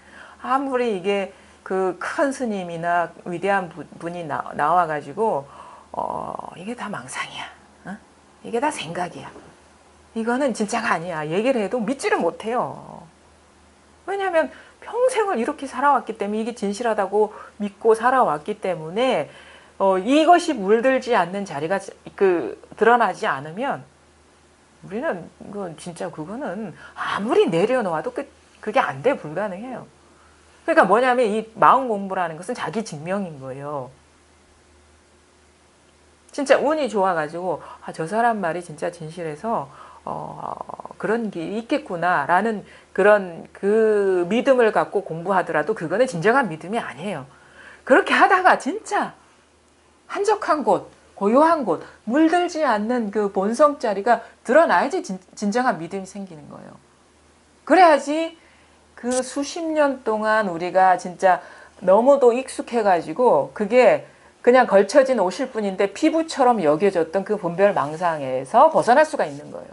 아무리 이게 그 큰 스님이나 위대한 분이 나와가지고 이게 다 망상이야. 이게 다 생각이야. 이거는 진짜가 아니야. 얘기를 해도 믿지를 못해요. 왜냐하면 평생을 이렇게 살아왔기 때문에 이게 진실하다고 믿고 살아왔기 때문에 이것이 물들지 않는 자리가 드러나지 않으면 우리는 그거는 아무리 내려놓아도 그게 안 돼. 불가능해요. 그러니까 뭐냐면 이 마음 공부라는 것은 자기 증명인 거예요. 진짜 운이 좋아가지고 저 사람 말이 진짜 진실해서 그런 게 있겠구나라는 그런 그 믿음을 갖고 공부하더라도 그거는 진정한 믿음이 아니에요. 그렇게 하다가 진짜 한적한 곳, 고요한 곳, 물들지 않는 그 본성 자리가 드러나야지 진정한 믿음이 생기는 거예요. 그래야지 그 수십 년 동안 우리가 진짜 너무도 익숙해가지고 그게 그냥 걸쳐진 옷일 뿐인데 피부처럼 여겨졌던 그 분별 망상에서 벗어날 수가 있는 거예요.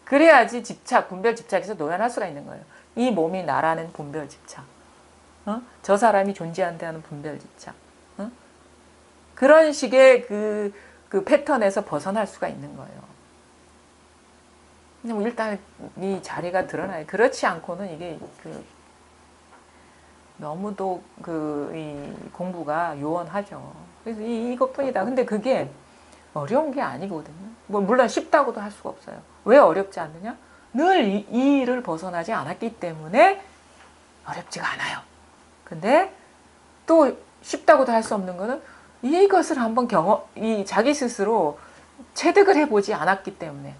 그래야지 분별 집착에서 노연할 수가 있는 거예요. 이 몸이 나라는 분별 집착. 저 사람이 존재한다는 분별 집착. 그런 식의 그 패턴에서 벗어날 수가 있는 거예요. 일단 이 자리가 드러나요. 그렇지 않고는 이게 너무도 이 공부가 요원하죠. 그래서 이것뿐이다. 근데 그게 어려운 게 아니거든요. 물론 쉽다고도 할 수가 없어요. 왜 어렵지 않느냐? 늘 이 일을 벗어나지 않았기 때문에 어렵지가 않아요. 근데 또 쉽다고도 할 수 없는 거는 이것을 한번 자기 스스로 체득을 해보지 않았기 때문에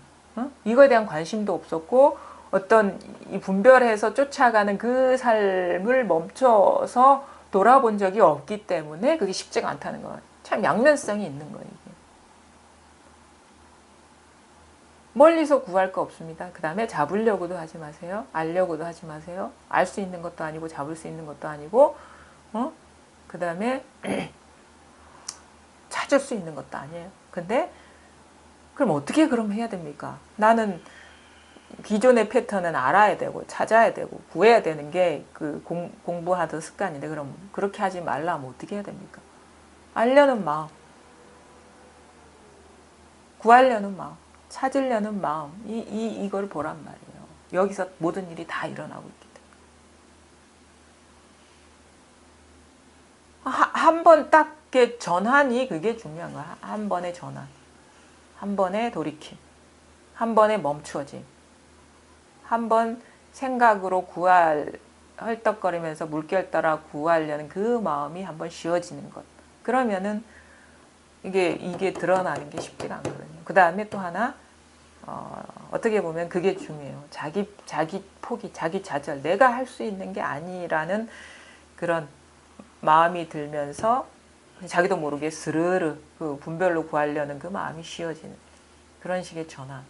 이거에 대한 관심도 없었고 어떤 이 분별해서 쫓아가는 그 삶을 멈춰서 돌아본 적이 없기 때문에 그게 쉽지가 않다는 거예요. 참 양면성이 있는 거예요. 이게. 멀리서 구할 거 없습니다. 그 다음에 잡으려고도 하지 마세요. 알려고도 하지 마세요. 알 수 있는 것도 아니고 잡을 수 있는 것도 아니고 그 다음에 찾을 수 있는 것도 아니에요. 근데 그럼 어떻게 그럼 해야 됩니까? 나는 기존의 패턴은 알아야 되고 찾아야 되고 구해야 되는 게 그 공부하던 습관인데 그럼 그렇게 하지 말라면 어떻게 해야 됩니까? 알려는 마음, 구하려는 마음, 찾으려는 마음 이걸 보란 말이에요. 여기서 모든 일이 다 일어나고 있기 때문에 한 번 딱 전환이 그게 중요한 거야. 한 번의 전환, 한 번의 돌이킴, 한 번의 멈추어짐, 한 번 생각으로 헐떡거리면서 물결 따라 구하려는 그 마음이 한번 쉬어지는 것. 그러면은 이게 드러나는 게 쉽지가 않거든요. 그 다음에 또 하나 어떻게 보면 그게 중요해요. 자기 포기, 자기 좌절, 내가 할 수 있는 게 아니라는 그런 마음이 들면서 자기도 모르게 스르르 그 분별로 구하려는 그 마음이 쉬어지는 그런 식의 전환.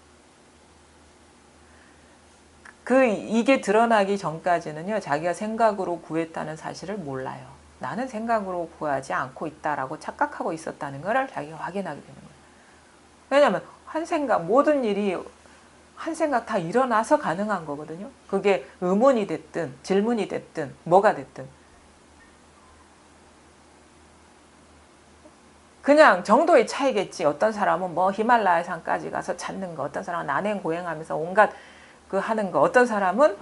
이게 드러나기 전까지는요, 자기가 생각으로 구했다는 사실을 몰라요. 나는 생각으로 구하지 않고 있다라고 착각하고 있었다는 걸 자기가 확인하게 되는 거예요. 왜냐하면 모든 일이 한 생각 다 일어나서 가능한 거거든요. 그게 의문이 됐든 질문이 됐든 뭐가 됐든 그냥 정도의 차이겠지. 어떤 사람은 뭐 히말라야 산까지 가서 찾는 거, 어떤 사람은 난행고행하면서 온갖 그 하는 거, 어떤 사람은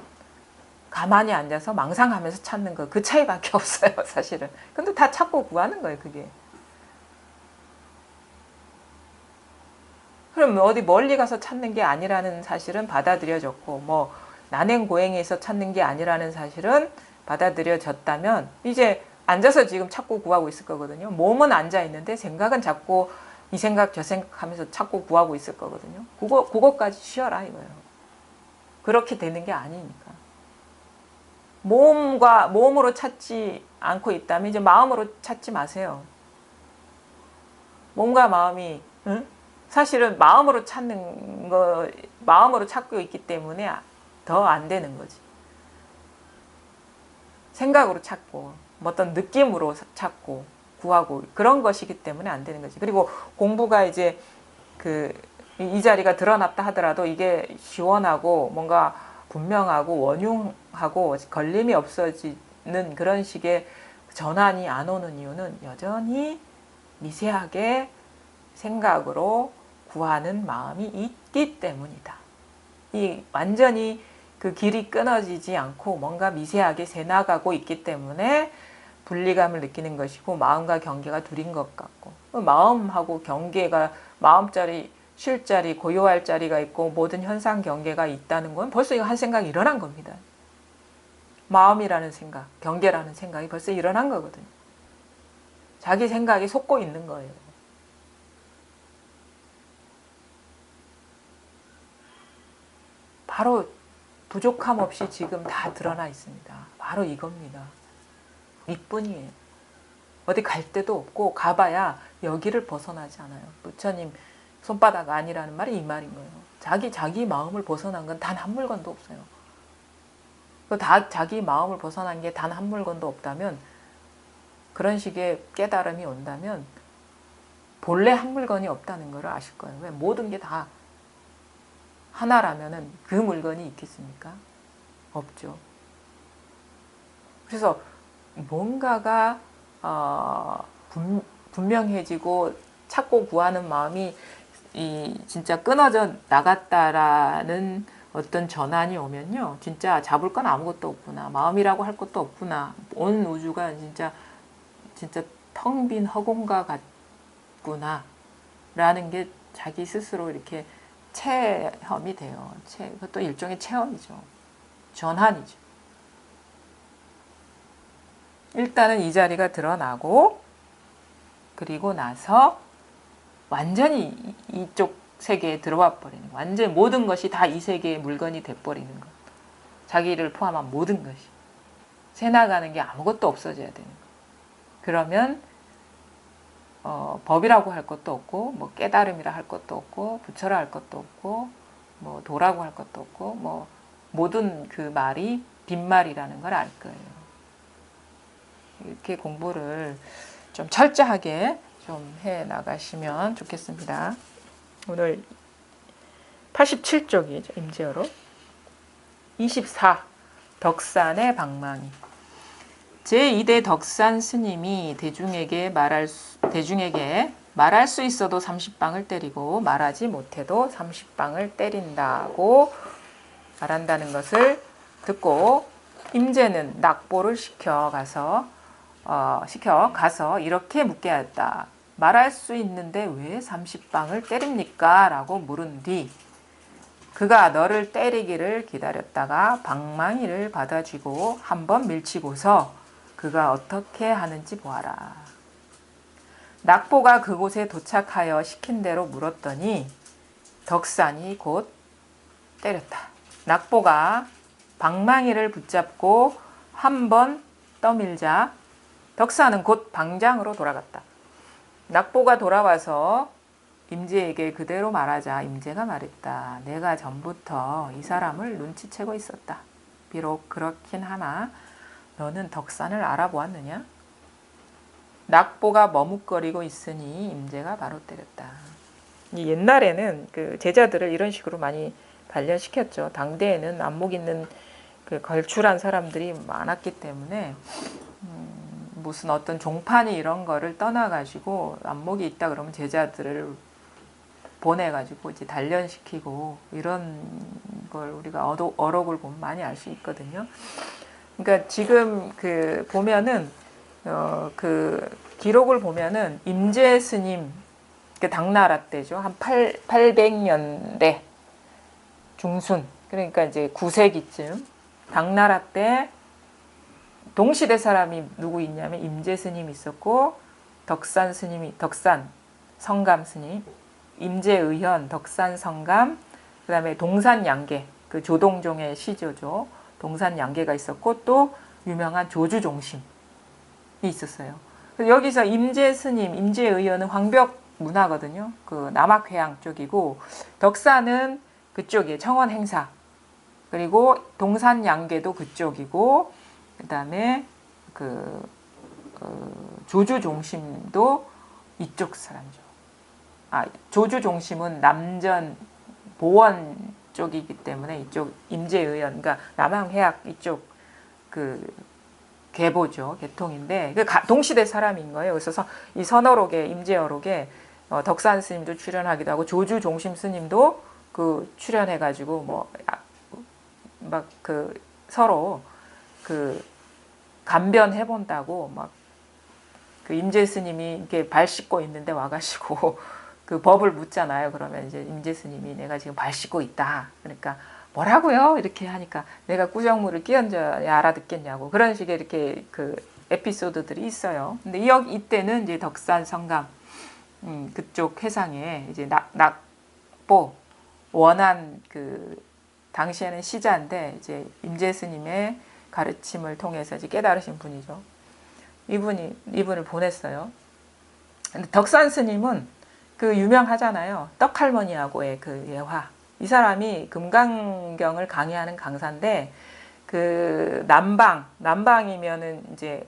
가만히 앉아서 망상하면서 찾는 거, 그 차이밖에 없어요, 사실은. 근데 다 찾고 구하는 거예요, 그게. 그럼 어디 멀리 가서 찾는 게 아니라는 사실은 받아들여졌고, 뭐 난행고행에서 찾는 게 아니라는 사실은 받아들여졌다면 이제 앉아서 지금 찾고 구하고 있을 거거든요. 몸은 앉아 있는데 생각은 자꾸 이 생각 저 생각 하면서 찾고 구하고 있을 거거든요. 그거까지 쉬어라 이거예요. 그렇게 되는 게 아니니까. 몸으로 찾지 않고 있다면 이제 마음으로 찾지 마세요. 몸과 마음이 사실은 마음으로 찾는 거, 마음으로 찾고 있기 때문에 더 안 되는 거지. 생각으로 찾고 어떤 느낌으로 찾고 구하고 그런 것이기 때문에 안 되는 거지. 그리고 공부가 이제 이 자리가 드러났다 하더라도 이게 시원하고 뭔가 분명하고 원흉하고 걸림이 없어지는 그런 식의 전환이 안 오는 이유는 여전히 미세하게 생각으로 구하는 마음이 있기 때문이다. 완전히 그 길이 끊어지지 않고 뭔가 미세하게 새나가고 있기 때문에 분리감을 느끼는 것이고 마음과 경계가 둘인 것 같고 마음하고 경계가 마음자리, 쉴 자리, 고요할 자리가 있고 모든 현상 경계가 있다는 건 벌써 이거 한 생각이 일어난 겁니다. 마음이라는 생각, 경계라는 생각이 벌써 일어난 거거든요. 자기 생각이 속고 있는 거예요. 바로 부족함 없이 지금 다 드러나 있습니다. 바로 이겁니다. 이뿐이에요. 어디 갈 데도 없고 가봐야 여기를 벗어나지 않아요. 부처님 손바닥 아니라는 말이 이 말인 거예요. 자기 마음을 벗어난 건 단 한 물건도 없어요. 자기 마음을 벗어난 게 단 한 물건도 없다면 그런 식의 깨달음이 온다면 본래 한 물건이 없다는 걸 아실 거예요. 왜? 모든 게 다 하나라면은 그 물건이 있겠습니까? 없죠. 그래서 뭔가가 분명해지고 찾고 구하는 마음이 진짜 끊어져 나갔다라는 어떤 전환이 오면요, 진짜 잡을 건 아무것도 없구나, 마음이라고 할 것도 없구나, 온 우주가 진짜 텅 빈 허공과 같구나라는 게 자기 스스로 이렇게 체험이 돼요. 그것도 일종의 체험이죠. 전환이죠. 일단은 이 자리가 드러나고 그리고 나서 완전히 이쪽 세계에 들어와 버리는 거예요. 완전히 모든 것이 다 이 세계의 물건이 돼버리는 거예요. 자기를 포함한 모든 것이. 새나가는 게 아무것도 없어져야 되는 거예요. 그러면 법이라고 할 것도 없고 뭐 깨달음이라 할 것도 없고 부처라 할 것도 없고 뭐 도라고 할 것도 없고 뭐 모든 그 말이 빈말이라는 걸 알 거예요. 이렇게 공부를 좀 철저하게 좀 해 나가시면 좋겠습니다. 오늘 87쪽이죠. 임재어로 24. 덕산의 방망이. 제2대 덕산 스님이 대중에게 말할 수 있어도 30방을 때리고 말하지 못해도 30방을 때린다고 말한다는 것을 듣고 임재는 낙보를 시켜 가서 이렇게 묻게 하였다. 말할 수 있는데 왜 30방을 때립니까? 라고 물은 뒤 그가 너를 때리기를 기다렸다가 방망이를 받아쥐고 한번 밀치고서 그가 어떻게 하는지 보아라. 낙보가 그곳에 도착하여 시킨 대로 물었더니 덕산이 곧 때렸다. 낙보가 방망이를 붙잡고 한번 떠밀자 덕산은 곧 방장으로 돌아갔다. 낙보가 돌아와서 임재에게 그대로 말하자 임재가 말했다. 내가 전부터 이 사람을 눈치채고 있었다. 비록 그렇긴 하나 너는 덕산을 알아보았느냐? 낙보가 머뭇거리고 있으니 임재가 바로 때렸다. 옛날에는 그 제자들을 이런 식으로 많이 단련시켰죠. 당대에는 안목 있는 그 걸출한 사람들이 많았기 때문에 무슨 어떤 종판이 이런 거를 떠나가지고 안목이 있다 그러면 제자들을 보내가지고 이제 단련시키고 이런 걸 우리가 어록을 보면 많이 알 수 있거든요. 그러니까 지금 그 보면은 그 기록을 보면은 임재 스님 그 당나라 때죠. 한 800년대 중순 그러니까 이제 9세기쯤 당나라 때 동시대 사람이 누구 있냐면 임재 스님이 있었고 덕산 성감 스님, 임재의현, 덕산 성감, 그다음에 동산양계 그 조동종의 시조죠. 동산양계가 있었고 또 유명한 조주종심이 있었어요. 여기서 임재 스님, 임재의현은 황벽 문화거든요. 그 남악회양 쪽이고 덕산은 그쪽이에요. 청원 행사. 그리고 동산양계도 그쪽이고 그다음에 조주종심도 이쪽 사람이죠. 조주종심은 남전 보원 쪽이기 때문에 이쪽 임재의원, 그러니까 남항해학 이쪽 그 계보죠, 계통인데 동시대 사람인 거예요. 그래서 이 선어록에 임재어록에 덕산 스님도 출연하기도 하고 조주종심 스님도 그 출연해가지고 뭐 막 그 서로 그 감변해 본다고 막 그 임재 스님이 이렇게 발 씻고 있는데 와가지고 그 법을 묻잖아요. 그러면 이제 임재 스님이 내가 지금 발 씻고 있다. 그러니까 뭐라고요? 이렇게 하니까 내가 꾸정물을 끼얹어야 알아듣겠냐고 그런 식의 이렇게 그 에피소드들이 있어요. 근데 이때는 이제 덕산 성감 그쪽 회상에 이제 낙보 원한 그 당시에는 시자인데 이제 임재 스님의 가르침을 통해서 이제 깨달으신 분이죠. 이분을 보냈어요. 근데 덕산 스님은 그 유명하잖아요. 떡할머니하고의 그 예화. 이 사람이 금강경을 강의하는 강사인데 그 남방이면은 이제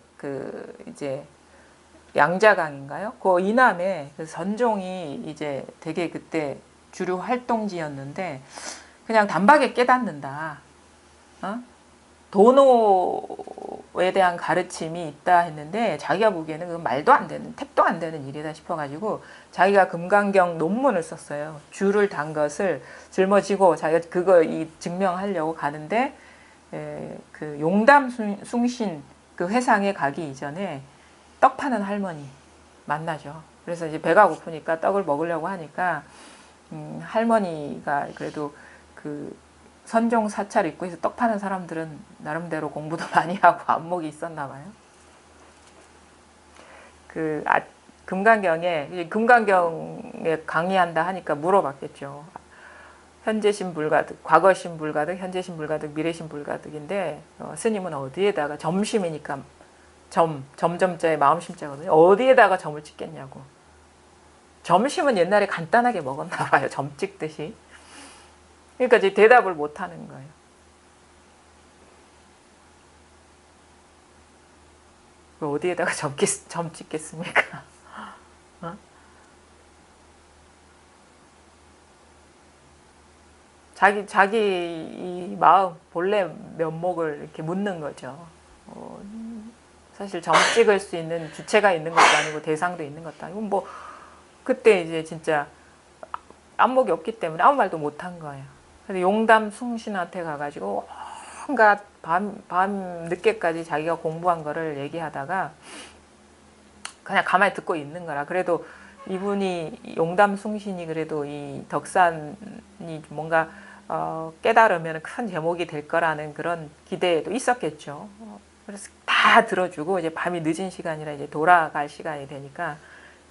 양자강인가요? 그 이남에 그 선종이 이제 되게 그때 주류 활동지였는데 그냥 단박에 깨닫는다. 도노에 대한 가르침이 있다 했는데 자기가 보기에는 그 말도 안 되는 택도 안 되는 일이다 싶어가지고 자기가 금강경 논문을 썼어요. 줄을 단 것을 짊어지고 자기가 그거 증명하려고 가는데 그 용담 숭신 그 회상에 가기 이전에 떡 파는 할머니 만나죠. 그래서 이제 배가 고프니까 떡을 먹으려고 하니까 할머니가 그래도 그 선종 사찰 입고 해서 떡 파는 사람들은 나름대로 공부도 많이 하고 안목이 있었나 봐요. 금강경에 강의한다 하니까 물어봤겠죠. 현재신 불가득, 과거신 불가득, 현재신 불가득, 미래신 불가득인데 스님은 어디에다가 점심이니까 점점자의 마음심자거든요. 어디에다가 점을 찍겠냐고. 점심은 옛날에 간단하게 먹었나 봐요. 점 찍듯이. 그러니까 이제 대답을 못 하는 거예요. 어디에다가 점 찍겠습니까? 어? 자기 이 마음, 본래 면목을 이렇게 묻는 거죠. 사실 점 찍을 수 있는 주체가 있는 것도 아니고 대상도 있는 것도 아니고 뭐 그때 이제 진짜 안목이 없기 때문에 아무 말도 못 한 거예요. 그래서 용담 숭신한테 가가지고 온갖 밤 늦게까지 자기가 공부한 거를 얘기하다가 그냥 가만히 듣고 있는 거라. 그래도 이분이 용담 숭신이 그래도 이 덕산이 뭔가 깨달으면 큰 제목이 될 거라는 그런 기대도 있었겠죠. 그래서 다 들어주고 이제 밤이 늦은 시간이라 이제 돌아갈 시간이 되니까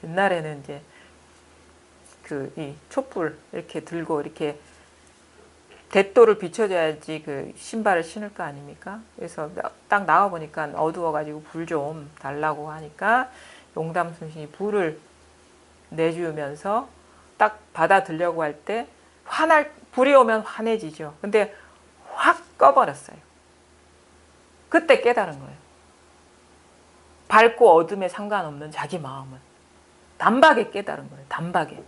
옛날에는 이제 이 촛불 이렇게 들고 이렇게 대도를 비춰줘야지 그 신발을 신을 거 아닙니까? 그래서 딱 나와 보니까 어두워가지고 불 좀 달라고 하니까 용담순신이 불을 내주면서 딱 받아들려고 할 때 불이 오면 환해지죠. 근데 확 꺼버렸어요. 그때 깨달은 거예요. 밝고 어둠에 상관없는 자기 마음은 단박에 깨달은 거예요. 단박에.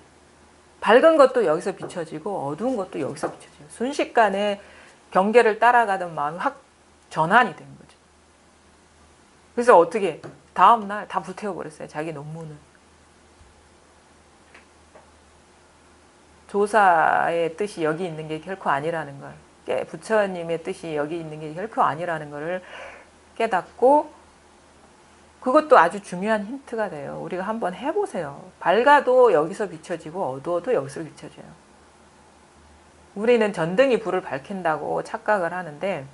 밝은 것도 여기서 비춰지고 어두운 것도 여기서 비춰져요. 순식간에 경계를 따라가던 마음이 확 전환이 된 거죠. 그래서 어떻게 다음날 다 불태워버렸어요. 자기 논문은. 조사의 뜻이 여기 있는 게 결코 아니라는 걸, 부처님의 뜻이 여기 있는 게 결코 아니라는 것을 깨닫고, 그것도 아주 중요한 힌트가 돼요. 우리가 한번 해보세요. 밝아도 여기서 비춰지고 어두워도 여기서 비춰져요. 우리는 전등이 불을 밝힌다고 착각을 하는데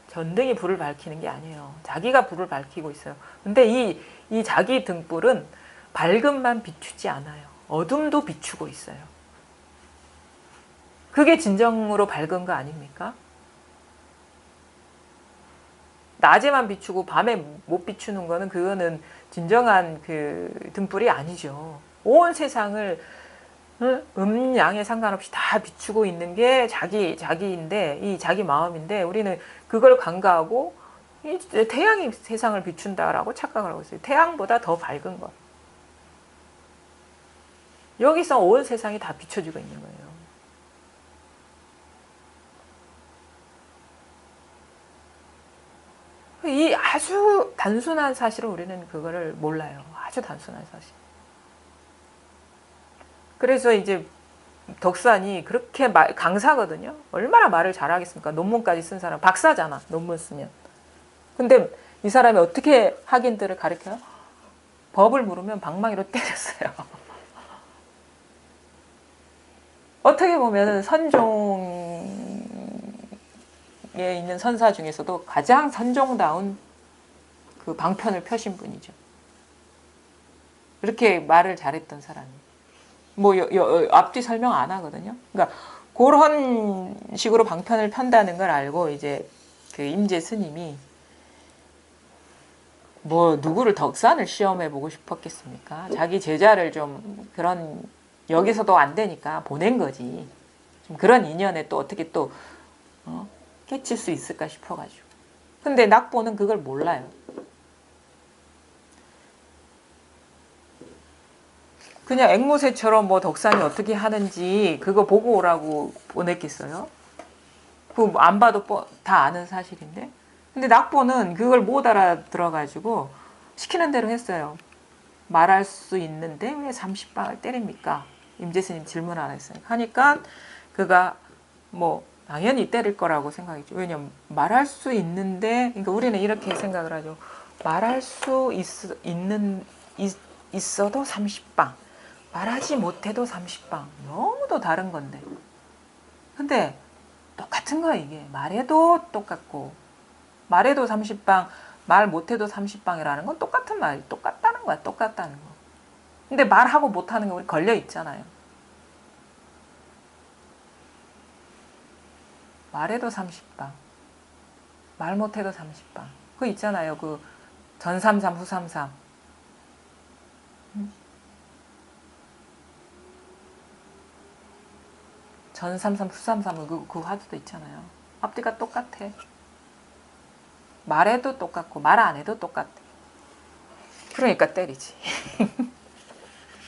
전등이 불을 밝히는 게 아니에요. 자기가 불을 밝히고 있어요. 근데 이 자기 등불은 밝음만 비추지 않아요. 어둠도 비추고 있어요. 그게 진정으로 밝은 거 아닙니까? 낮에만 비추고 밤에 못 비추는 거는 그거는 진정한 그 등불이 아니죠. 온 세상을 음양에 상관없이 다 비추고 있는 게 자기인데, 이 자기 마음인데 우리는 그걸 간과하고 태양이 세상을 비춘다라고 착각을 하고 있어요. 태양보다 더 밝은 것. 여기서 온 세상이 다 비춰지고 있는 거예요. 이 아주 단순한 사실을 우리는 그거를 몰라요. 아주 단순한 사실. 그래서 이제 덕산이 그렇게 강사거든요. 얼마나 말을 잘하겠습니까? 논문까지 쓴 사람, 박사잖아. 논문 쓰면. 근데 이 사람이 어떻게 학인들을 가르쳐요? 법을 물으면 방망이로 때렸어요. 어떻게 보면 선종에 있는 선사 중에서도 가장 선종다운 그 방편을 펴신 분이죠. 그렇게 말을 잘했던 사람이. 뭐 앞뒤 설명 안 하거든요. 그러니까 그런 식으로 방편을 편다는 걸 알고 이제 그 임재 스님이 뭐 누구를 덕산을 시험해 보고 싶었겠습니까? 자기 제자를 좀 그런 여기서도 안 되니까 보낸 거지. 좀 그런 인연에 또 어떻게 또 깨칠 수 있을까 싶어가지고. 근데 낙보는 그걸 몰라요. 그냥 앵무새처럼 뭐 덕산이 어떻게 하는지 그거 보고 오라고 보냈겠어요? 그거 안 봐도 다 아는 사실인데. 근데 낙보는 그걸 못 알아들어가지고 시키는 대로 했어요. 말할 수 있는데 왜 30방을 때립니까? 임재스님 질문 안 했어요. 하니까 그가 뭐 당연히 때릴 거라고 생각했죠. 왜냐면 말할 수 있는데, 그러니까 우리는 이렇게 생각을 하죠. 말할 수 있어도 30방. 말하지 못해도 30방. 너무도 다른 건데. 근데 똑같은 거야 이게. 말해도 똑같고 말해도 30방, 말 못해도 30방이라는 건 똑같은 말이 똑같다는 거야. 똑같다는 거. 근데 말하고 못하는 게 우리 걸려 있잖아요. 말해도 30방, 말 못해도 30방. 그거 있잖아요. 그 전삼삼 후삼삼. 전삼삼 후삼삼 그 화두도 있잖아요. 앞뒤가 똑같아. 말해도 똑같고 말 안 해도 똑같아. 그러니까 때리지.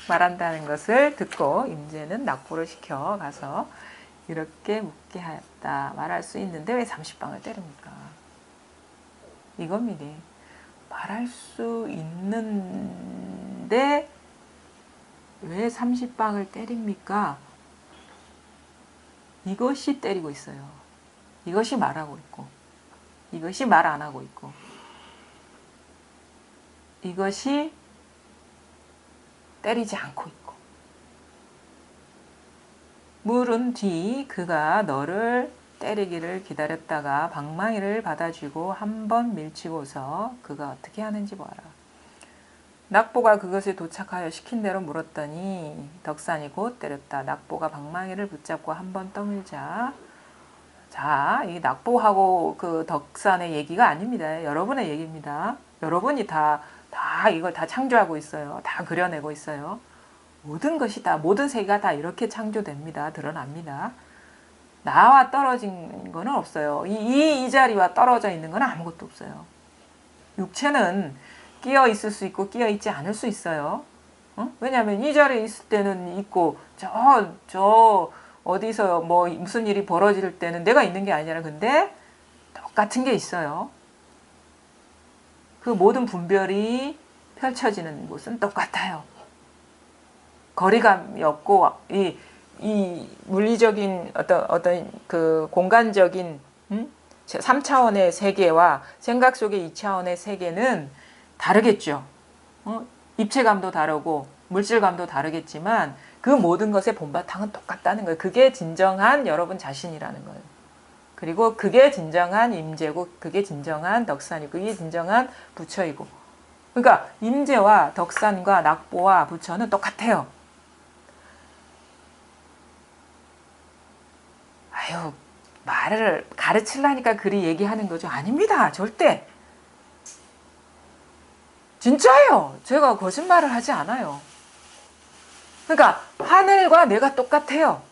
말한다는 것을 듣고 임제는 납보를 시켜 가서 이렇게 묻게 하였다. 말할 수 있는데 왜 30방을 때립니까? 이겁니다. 말할 수 있는데 왜 30방을 때립니까? 이것이 때리고 있어요. 이것이 말하고 있고 이것이 말 안 하고 있고 이것이 때리지 않고 있고 물은 뒤 그가 너를 때리기를 기다렸다가 방망이를 받아쥐고 한 번 밀치고서 그가 어떻게 하는지 보아라. 낙보가 그것에 도착하여 시킨 대로 물었더니 덕산이 곧 때렸다. 낙보가 방망이를 붙잡고 한 번 떠밀자. 자, 이 낙보하고 그 덕산의 얘기가 아닙니다. 여러분의 얘기입니다. 여러분이 다 이걸 다 창조하고 있어요. 다 그려내고 있어요. 모든 것이 다, 모든 세계가 다 이렇게 창조됩니다. 드러납니다. 나와 떨어진 거는 없어요. 이 자리와 떨어져 있는 건 아무것도 없어요. 육체는 끼어 있을 수 있고 끼어 있지 않을 수 있어요. 왜냐하면 이 자리에 있을 때는 있고 저 어디서 뭐 무슨 일이 벌어질 때는 내가 있는 게 아니라 근데 똑같은 게 있어요. 그 모든 분별이 펼쳐지는 곳은 똑같아요. 거리감이 없고 이 물리적인 어떤 그 공간적인 3차원의 세계와 생각 속의 2차원의 세계는 다르겠죠. 입체감도 다르고 물질감도 다르겠지만 그 모든 것의 본바탕은 똑같다는 거예요. 그게 진정한 여러분 자신이라는 거예요. 그리고 그게 진정한 임재고 그게 진정한 덕산이고 그게 진정한 부처이고 그러니까 임재와 덕산과 낙보와 부처는 똑같아요. 아유 말을 가르치려니까 그리 얘기하는 거죠. 아닙니다. 절대. 진짜예요. 제가 거짓말을 하지 않아요. 그러니까 하늘과 내가 똑같아요.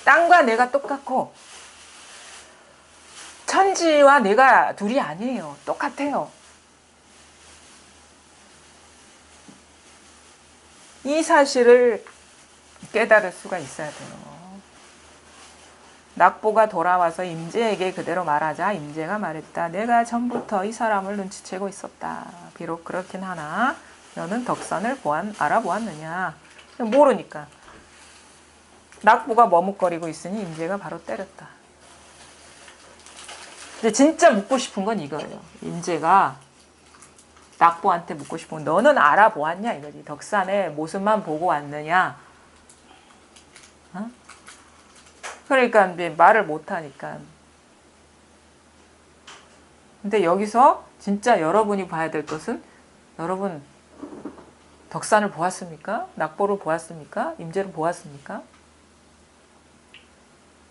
땅과 내가 똑같고 천지와 내가 둘이 아니에요. 똑같아요. 이 사실을 깨달을 수가 있어야 돼요. 낙보가 돌아와서 임재에게 그대로 말하자 임재가 말했다. 내가 전부터 이 사람을 눈치채고 있었다. 비록 그렇긴 하나 너는 덕산을 알아보았느냐. 모르니까. 낙보가 머뭇거리고 있으니 임재가 바로 때렸다. 근데 진짜 묻고 싶은 건 이거예요. 임재가 낙보한테 묻고 싶은 건 너는 알아보았냐 이거지. 덕산의 모습만 보고 왔느냐. 어? 그러니까 이제 말을 못하니까. 근데 여기서 진짜 여러분이 봐야 될 것은 여러분 덕산을 보았습니까? 낙보를 보았습니까? 임재를 보았습니까?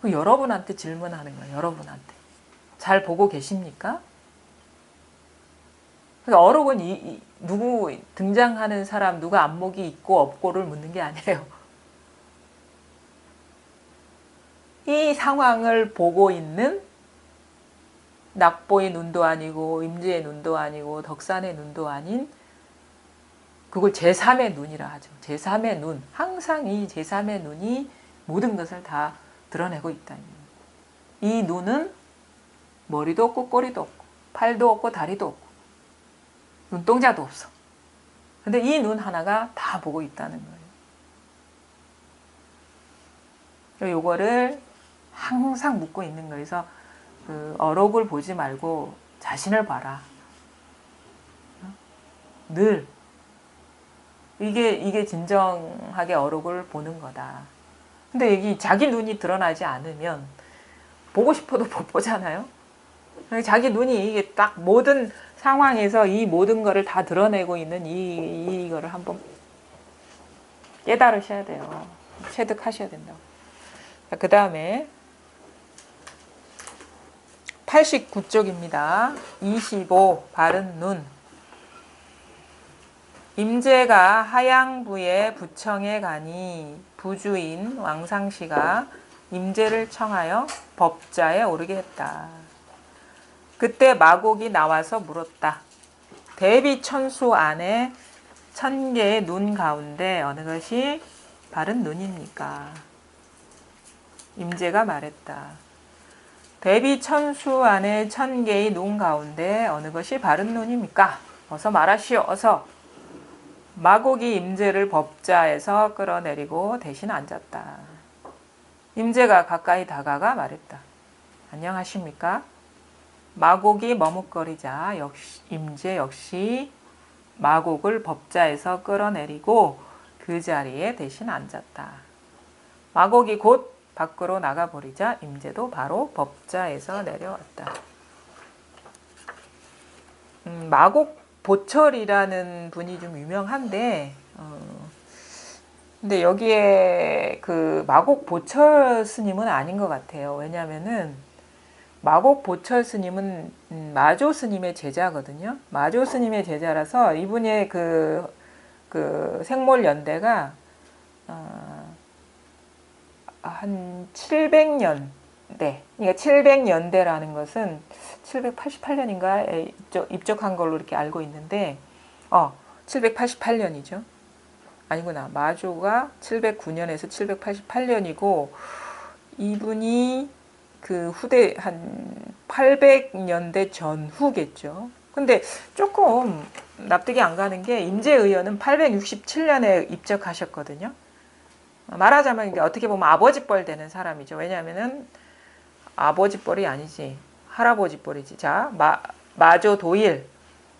그 여러분한테 질문하는 거예요. 여러분한테. 잘 보고 계십니까? 그러니까 어록은 누구 등장하는 사람 누가 안목이 있고 없고를 묻는 게 아니에요. 이 상황을 보고 있는 낙보의 눈도 아니고 임재의 눈도 아니고 덕산의 눈도 아닌 그걸 제3의 눈이라 하죠. 제3의 눈. 항상 이 제3의 눈이 모든 것을 다 드러내고 있다. 이 눈은 머리도 없고 꼬리도 없고 팔도 없고 다리도 없고 눈동자도 없어. 근데 이 눈 하나가 다 보고 있다는 거예요. 요거를 항상 묻고 있는 거예요. 그래서 그 어록을 보지 말고 자신을 봐라. 늘 이게 진정하게 어록을 보는 거다. 근데 여기 자기 눈이 드러나지 않으면 보고 싶어도 못 보잖아요. 자기 눈이 이게 딱 모든 상황에서 이 모든 거를 다 드러내고 있는 이거를 한번 깨달으셔야 돼요. 체득하셔야 된다고. 그 다음에 89쪽입니다. 25 바른 눈. 임제가 하양부의 부청에 가니 부주인 왕상씨가 임제를 청하여 법자에 오르게 했다. 그때 마곡이 나와서 물었다. 대비천수 안에 1000개의 눈 가운데 어느 것이 바른 눈입니까? 임제가 말했다. 대비천수 안에 1000개의 눈 가운데 어느 것이 바른 눈입니까? 어서 말하시오. 어서. 마곡이 임제를 법자에서 끌어내리고 대신 앉았다. 임제가 가까이 다가가 말했다. 안녕하십니까? 마곡이 머뭇거리자 임제 역시 마곡을 법자에서 끌어내리고 그 자리에 대신 앉았다. 마곡이 곧 밖으로 나가버리자 임제도 바로 법자에서 내려왔다. 마곡 보철이라는 분이 좀 유명한데, 근데 여기에 그 마곡 보철 스님은 아닌 것 같아요. 왜냐면은 마곡 보철 스님은 마조 스님의 제자거든요. 마조 스님의 제자라서 이분의 그 생몰 연대가 한 700년대. 그러니까 700년대라는 것은 788년인가 입적한 걸로 이렇게 알고 있는데, 788년이죠. 아니구나. 마조가 709년에서 788년이고, 이분이 그 후대 한 800년대 전후겠죠. 근데 조금 납득이 안 가는 게 임제의원은 867년에 입적하셨거든요. 말하자면 이게 어떻게 보면 아버지뻘 되는 사람이죠. 왜냐하면은 아버지뻘이 아니지. 할아버지뻘이지. 자, 마조 도일,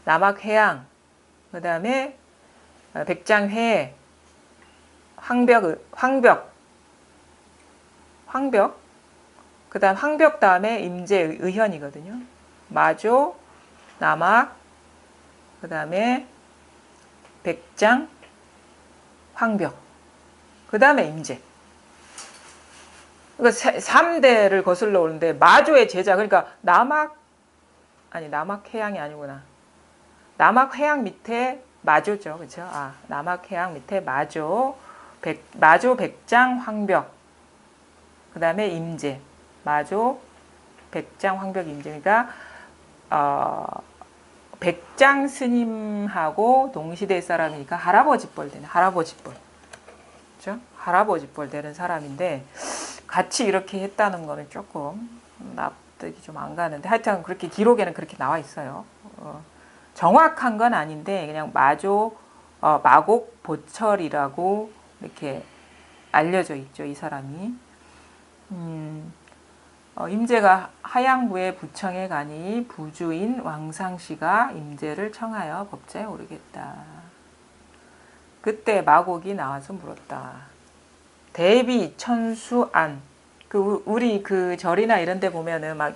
남학회양, 그 다음에 백장회, 황벽, 그 다음 황벽 다음에 임제의현이거든요. 마조, 남학, 그 다음에 백장, 황벽, 그 다음에 임제. 그러니까 3대를 거슬러 오는데 마조의 제자, 그러니까 남학해양이 아니구나. 남학해양 밑에 마조죠. 그렇죠? 남학해양 밑에 마조, 백장, 황벽, 그 다음에 임제. 마조, 백장, 황벽, 임제. 그러니까 백장 스님하고 동시대 사람이니까 할아버지뻘 되는, 할아버지뻘. 그렇죠? 할아버지뻘 되는 사람인데 같이 이렇게 했다는 거는 조금 납득이 좀 안 가는데, 하여튼 그렇게 기록에는 그렇게 나와 있어요. 정확한 건 아닌데 그냥 마곡 보철이라고 이렇게 알려져 있죠. 이 사람이. 임제가 하양부의 부청에 가니 부주인 왕상씨가 임제를 청하여 법자에 오르겠다. 그때 마곡이 나와서 물었다. 대비 천수안. 우리 그 절이나 이런 데 보면은 막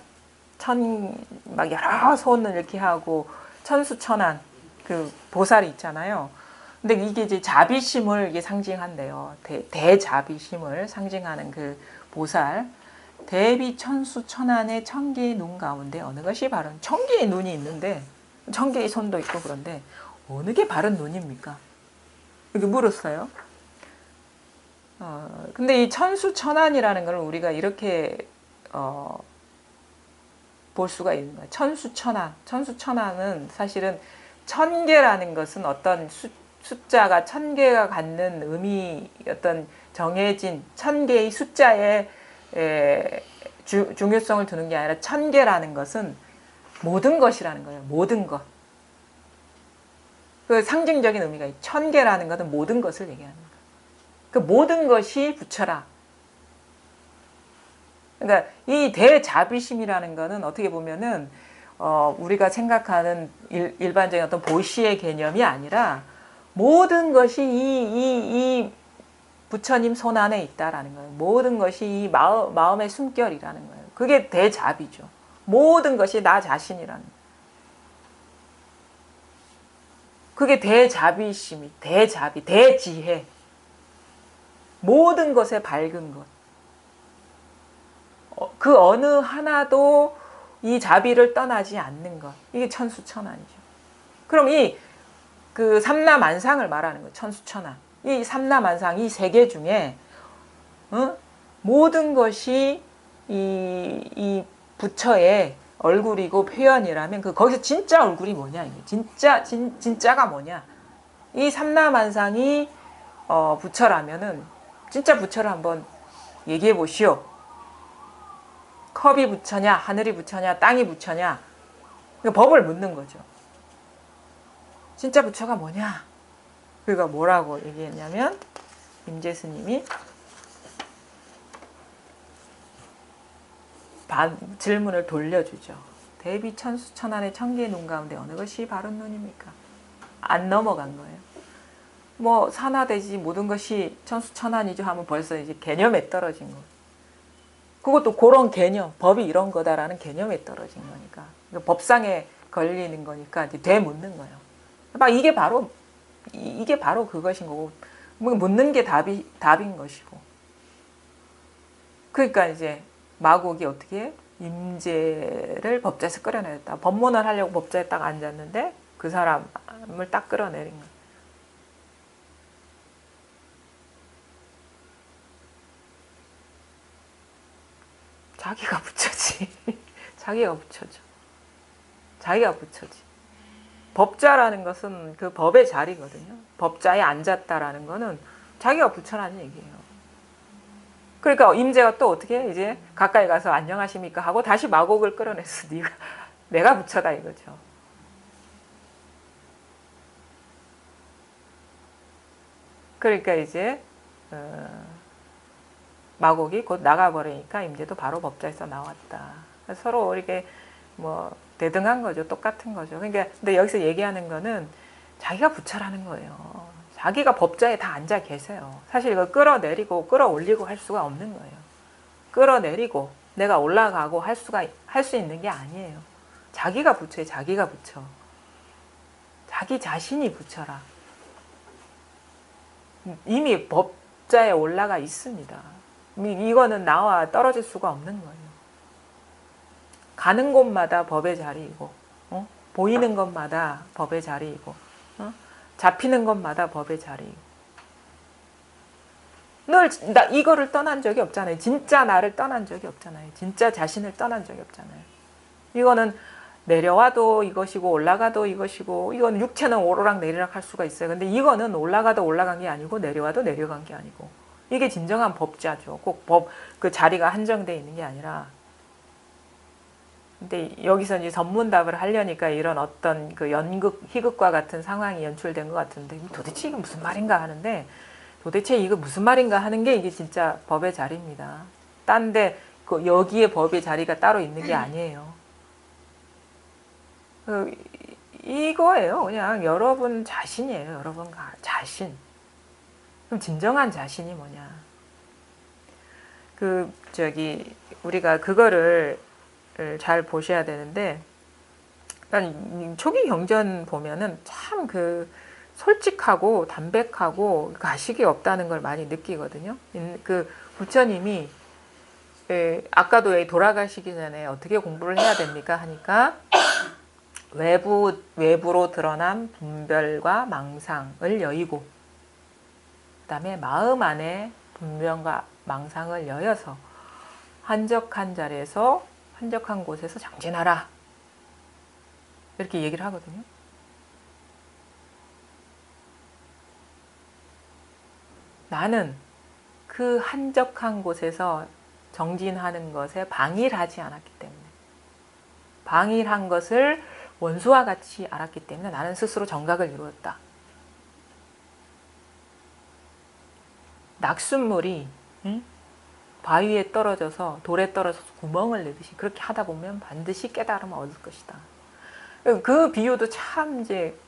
여러 손을 이렇게 하고 천수천안 그 보살이 있잖아요. 근데 이게 이제 자비심을 이게 상징한대요. 대자비심을 상징하는 그 보살. 대비 천수천안의 1000개의 눈 가운데 어느 것이 바른, 1000개의 눈이 있는데 1000개의 손도 있고 그런데 어느 게 바른 눈입니까? 이렇게 물었어요. 근데 이 천수천안이라는 걸 우리가 이렇게 볼 수가 있는 거예요. 천수천안은 사실은 1000개라는 것은 어떤 숫자가 1000개가 갖는 의미, 어떤 정해진 1000개의 숫자에 중요성을 두는 게 아니라 1000개라는 것은 모든 것이라는 거예요. 모든 것. 그 상징적인 의미가 있죠. 1000개라는 것은 모든 것을 얘기하는 거예요. 그 모든 것이 부처라. 그러니까 이 대자비심이라는 거는 어떻게 보면은 우리가 생각하는 일반적인 어떤 보시의 개념이 아니라 모든 것이 이 부처님 손 안에 있다라는 거예요. 모든 것이 이 마음의 숨결이라는 거예요. 그게 대자비죠. 모든 것이 나 자신이라는 거예요. 그게 대자비심이, 대지혜. 모든 것에 밝은 것. 그 어느 하나도 이 자비를 떠나지 않는 것. 이게 천수천안이죠. 그럼 그 삼라만상을 말하는 거예요. 천수천하. 이 삼라만상 이 세 개 중에 모든 것이 이 부처의 얼굴이고 표현이라면 그 거기서 진짜 얼굴이 뭐냐 이게 진짜가 뭐냐 이 삼라만상이 부처라면은 진짜 부처를 한번 얘기해 보시오. 컵이 부처냐 하늘이 부처냐 땅이 부처냐 그러니까 법을 묻는 거죠. 진짜 부처가 뭐냐? 그가 뭐라고 얘기했냐면 임재 스님이 질문을 돌려주죠. 대비 천수천안의 천개의 눈 가운데 어느 것이 바른 눈입니까? 안 넘어간 거예요. 뭐 산하대지 모든 것이 천수천안이죠 하면 벌써 이제 개념에 떨어진 거예요. 그것도 그런 개념, 법이 이런 거다라는 개념에 떨어진 거니까. 그러니까 법상에 걸리는 거니까 이제 되묻는 거예요. 막 이게 바로 그것인 거고, 묻는 게 답인 것이고. 그러니까 이제 마곡이 어떻게 해? 임재를 법자에서 끌어내렸다. 법문을 하려고 법자에 딱 앉았는데 그 사람을 딱 끌어내린 거예요. 자기가 부처지. 자기가 부처죠. 자기가 부처지. 법자라는 것은 그 법의 자리거든요. 법자에 앉았다라는 거는 자기가 부처라는 얘기예요. 그러니까 임재가 또 어떻게 해? 이제 가까이 가서 안녕하십니까 하고 다시 마곡을 끌어내서 내가 부처다 이거죠. 그러니까 이제 마곡이 곧 나가버리니까 임재도 바로 법자에서 나왔다. 서로 이렇게 뭐 대등한 거죠. 똑같은 거죠. 그러니까 근데 여기서 얘기하는 거는 자기가 부처라는 거예요. 자기가 법자에 다 앉아 계세요. 사실 이거 끌어내리고 끌어올리고 할 수가 없는 거예요. 끌어내리고 내가 올라가고 할 수 있는 게 아니에요. 자기가 부처예요. 자기가 부처. 자기 자신이 부처라. 이미 법자에 올라가 있습니다. 이거는 나와 떨어질 수가 없는 거예요. 가는 곳마다 법의 자리이고, 보이는 것마다 법의 자리이고, 잡히는 것마다 법의 자리이고. 늘 이거를 떠난 적이 없잖아요. 진짜 나를 떠난 적이 없잖아요. 진짜 자신을 떠난 적이 없잖아요. 이거는 내려와도 이것이고 올라가도 이것이고, 이건 육체는 오르락 내리락 할 수가 있어요. 근데 이거는 올라가도 올라간 게 아니고 내려와도 내려간 게 아니고, 이게 진정한 법자죠. 꼭 그 자리가 한정되어 있는 게 아니라. 근데 여기서 이제 전문답을 하려니까 이런 어떤 그 연극, 희극과 같은 상황이 연출된 것 같은데, 도대체 이게 무슨 말인가 하는데, 도대체 이거 무슨 말인가 하는 게 이게 진짜 법의 자리입니다. 딴데 여기에 법의 자리가 따로 있는 게 아니에요. 이거예요. 그냥 여러분 자신이에요. 여러분 자신. 그럼 진정한 자신이 뭐냐? 우리가 그거를 잘 보셔야 되는데, 초기 경전 보면은 참 솔직하고 담백하고 가식이 없다는 걸 많이 느끼거든요. 그 부처님이 아까도 돌아가시기 전에 어떻게 공부를 해야 됩니까? 하니까 외부로 드러난 분별과 망상을 여의고, 그 다음에 마음 안에 분별과 망상을 여여서 한적한 자리에서 한적한 곳에서 정진하라, 이렇게 얘기를 하거든요. 나는 그 한적한 곳에서 정진하는 것에 방일하지 않았기 때문에, 방일한 것을 원수와 같이 알았기 때문에 나는 스스로 정각을 이루었다. 낙숫물이 바위에 떨어져서 돌에 떨어져서 구멍을 내듯이 그렇게 하다 보면 반드시 깨달음을 얻을 것이다. 그 비유도 참 이제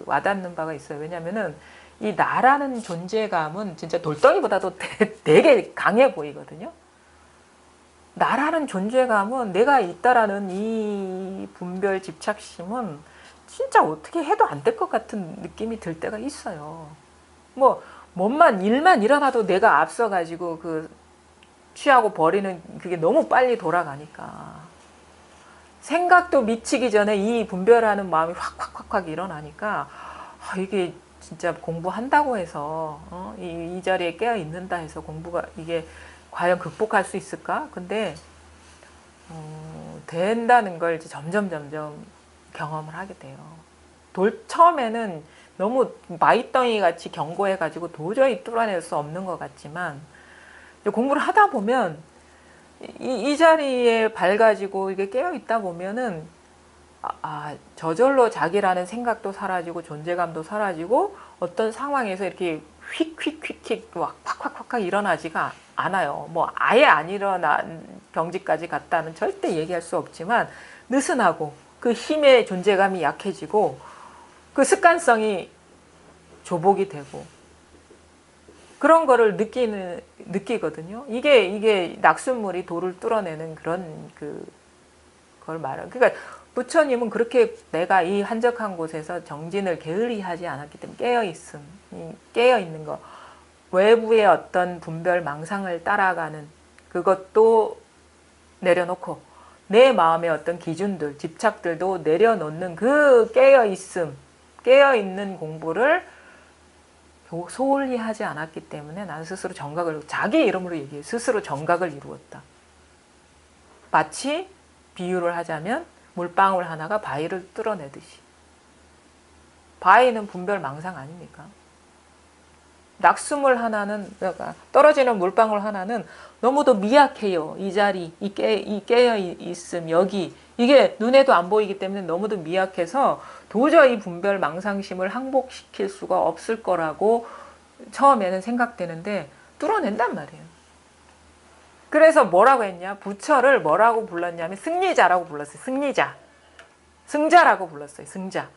와닿는 바가 있어요. 왜냐면은 이 나라는 존재감은 진짜 돌덩이보다도 되게 강해 보이거든요. 나라는 존재감은, 내가 있다라는 이 분별 집착심은 진짜 어떻게 해도 안 될 것 같은 느낌이 들 때가 있어요. 일만 일어나도 내가 앞서가지고 취하고 버리는 그게 너무 빨리 돌아가니까, 생각도 미치기 전에 이 분별하는 마음이 확 일어나니까, 이게 진짜 공부한다고 해서 이 자리에 깨어 있는다 해서 공부가 이게 과연 극복할 수 있을까? 근데 된다는 걸 이제 점점 경험을 하게 돼요. 처음에는 너무 마이덩이 같이 견고해가지고 도저히 뚫어낼 수 없는 것 같지만 공부를 하다 보면 이 자리에 밝아지고 이게 깨어 있다 보면은 저절로 자기라는 생각도 사라지고 존재감도 사라지고 어떤 상황에서 이렇게 휙휙휙휙 막 팍팍팍 일어나지가 않아요. 뭐 아예 안 일어난 경지까지 갔다는 절대 얘기할 수 없지만 느슨하고 그 힘의 존재감이 약해지고 그 습관성이 조복이 되고 그런 거를 느끼거든요. 이게 낙숫물이 돌을 뚫어내는 그런 그걸 말해요. 그러니까 부처님은 그렇게 내가 이 한적한 곳에서 정진을 게을리하지 않았기 때문에 깨어 있는 거, 외부의 어떤 분별 망상을 따라가는 그것도 내려놓고 내 마음의 어떤 기준들, 집착들도 내려놓는 그 깨어 있는 공부를 소홀히 하지 않았기 때문에 나는 스스로 자기 이름으로 얘기해. 스스로 정각을 이루었다. 마치 비유를 하자면 물방울 하나가 바위를 뚫어내듯이. 바위는 분별 망상 아닙니까? 낙수물 하나는, 그러니까 떨어지는 물방울 하나는 너무도 미약해요. 이 자리, 이 깨어 있음, 여기. 이게 눈에도 안 보이기 때문에 너무도 미약해서 도저히 분별 망상심을 항복시킬 수가 없을 거라고 처음에는 생각되는데 뚫어낸단 말이에요. 그래서 뭐라고 했냐? 부처를 뭐라고 불렀냐면 승리자라고 불렀어요. 승리자. 승자라고 불렀어요. 승자.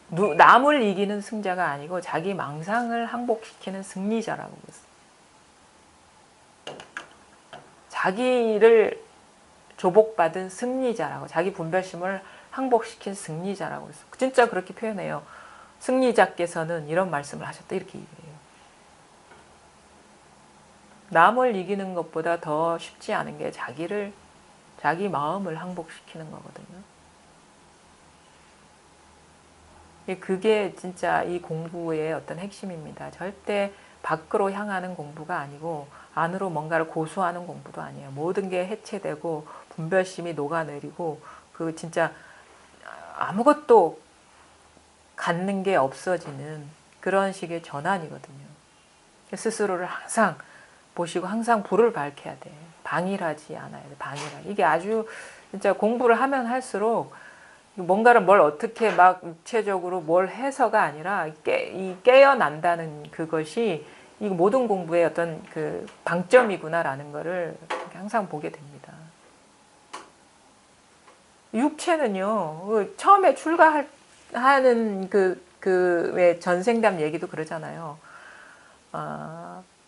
남을 이기는 승자가 아니고 자기 망상을 항복시키는 승리자라고 불렀어요. 자기를 조복받은 승리자라고, 자기 분별심을 항복시킨 승리자라고 했어요. 진짜 그렇게 표현해요. 승리자께서는 이런 말씀을 하셨다. 이렇게 얘기해요. 남을 이기는 것보다 더 쉽지 않은 게 자기 마음을 항복시키는 거거든요. 그게 진짜 이 공부의 어떤 핵심입니다. 절대 밖으로 향하는 공부가 아니고 안으로 뭔가를 고수하는 공부도 아니에요. 모든 게 해체되고 분별심이 녹아내리고 그 진짜 아무것도 갖는 게 없어지는 그런 식의 전환이거든요. 스스로를 항상 보시고 항상 불을 밝혀야 돼. 방일하지 않아야 돼. 이게 아주 진짜 공부를 하면 할수록 뭔가를 뭘 어떻게 막 육체적으로 뭘 해서가 아니라 깨어난다는 그것이 이 모든 공부의 어떤 그 방점이구나라는 거를 항상 보게 됩니다. 육체는요, 처음에 출가하는 왜 전생담 얘기도 그러잖아요.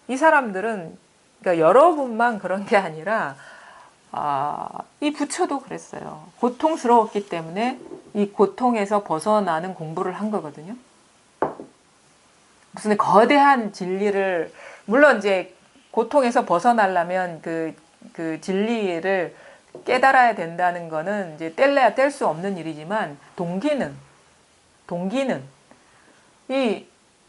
이 사람들은, 그러니까 여러분만 그런 게 아니라, 이 부처도 그랬어요. 고통스러웠기 때문에 이 고통에서 벗어나는 공부를 한 거거든요. 무슨 거대한 진리를, 물론 이제 고통에서 벗어나려면 그 진리를 깨달아야 된다는 거는 이제 뗄래야 뗄 수 없는 일이지만 동기는 이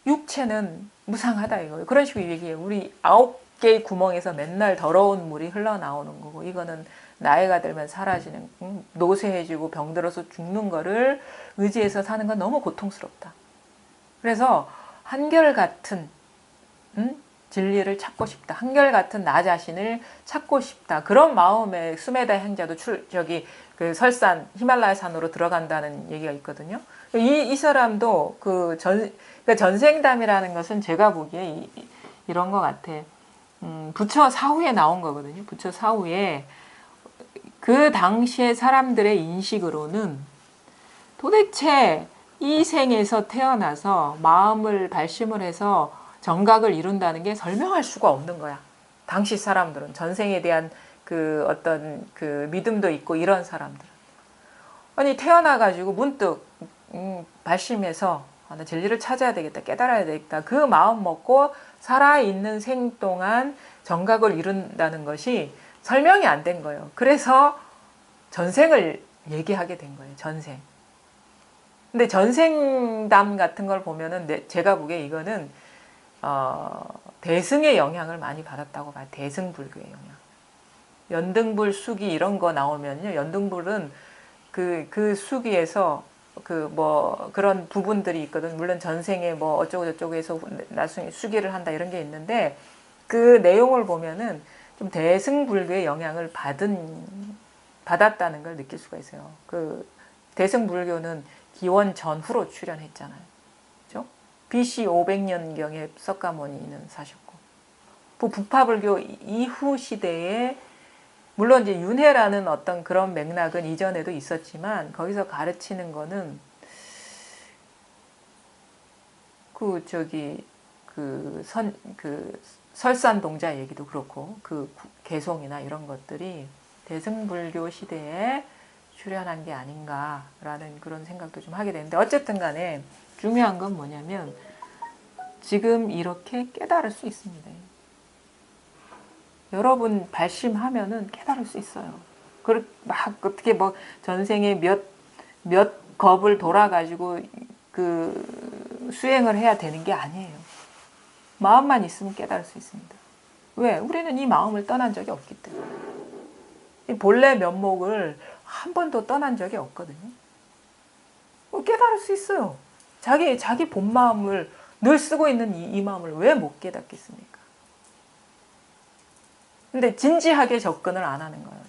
육체는 무상하다 이거예요. 그런 식으로 얘기해요. 우리 9개의 구멍에서 맨날 더러운 물이 흘러나오는 거고 이거는 나이가 들면 사라지는 노쇠해지고 병들어서 죽는 거를 의지해서 사는 건 너무 고통스럽다. 그래서 한결같은 진리를 찾고 싶다. 한결같은 나 자신을 찾고 싶다. 그런 마음에 수메다 행자도 그 설산 히말라야 산으로 들어간다는 얘기가 있거든요. 이 사람도 그러니까 전생담이라는 것은 제가 보기에 이런 것 같아. 부처 사후에 나온 거거든요. 부처 사후에 그 당시에 사람들의 인식으로는 도대체 이 생에서 태어나서 마음을 발심을 해서 정각을 이룬다는 게 설명할 수가 없는 거야. 당시 사람들은 전생에 대한 그 어떤 그 믿음도 있고 이런 사람들은 아니 태어나가지고 문득 발심해서 나 진리를 찾아야 되겠다, 깨달아야 되겠다. 그 마음 먹고 살아있는 생 동안 정각을 이룬다는 것이 설명이 안 된 거예요. 그래서 전생을 얘기하게 된 거예요. 전생. 근데 전생담 같은 걸 보면은 제가 보기에 이거는 대승의 영향을 많이 받았다고 봐요. 대승불교의 영향. 연등불 수기 이런 거 나오면요. 연등불은 그 수기에서 그런 부분들이 있거든. 물론 전생에 뭐 어쩌고 저쩌고 해서 나중에 수기를 한다 이런 게 있는데 그 내용을 보면은 좀 대승불교의 영향을 받았다는 걸 느낄 수가 있어요. 그 대승불교는 기원 전후로 출현했잖아요. 그죠? BC 500년경에 석가모니는 사셨고 부파불교 이후 시대에 물론 이제 윤회라는 어떤 그런 맥락은 이전에도 있었지만 거기서 가르치는 거는 설산동자 얘기도 그렇고 그 개송이나 이런 것들이 대승불교 시대에 출현한 게 아닌가라는 그런 생각도 좀 하게 되는데 어쨌든 간에 중요한 건 뭐냐면 지금 이렇게 깨달을 수 있습니다. 여러분 발심하면은 깨달을 수 있어요. 막 어떻게 뭐 전생에 몇 겁을 돌아가지고 그 수행을 해야 되는 게 아니에요. 마음만 있으면 깨달을 수 있습니다. 왜? 우리는 이 마음을 떠난 적이 없기 때문에. 이 본래 면목을 한 번도 떠난 적이 없거든요. 깨달을 수 있어요. 자기 본 마음을 늘 쓰고 있는 이 마음을 왜 못 깨닫겠습니까? 근데 진지하게 접근을 안 하는 거예요.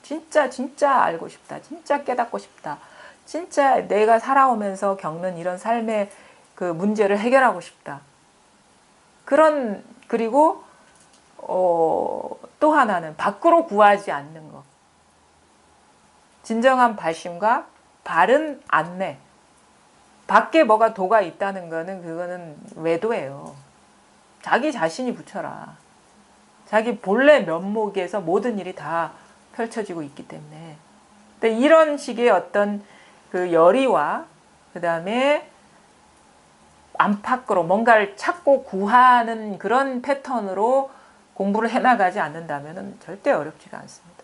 진짜 알고 싶다. 진짜 깨닫고 싶다. 진짜 내가 살아오면서 겪는 이런 삶의 그 문제를 해결하고 싶다. 그리고 또 하나는 밖으로 구하지 않는 것. 진정한 발심과 바른 안내. 밖에 뭐가 도가 있다는 거는 그거는 외도예요. 자기 자신이 붙여라. 자기 본래 면목에서 모든 일이 다 펼쳐지고 있기 때문에. 근데 이런 식의 어떤 그 열의와 그 다음에 안팎으로 뭔가를 찾고 구하는 그런 패턴으로 공부를 해나가지 않는다면 절대 어렵지가 않습니다.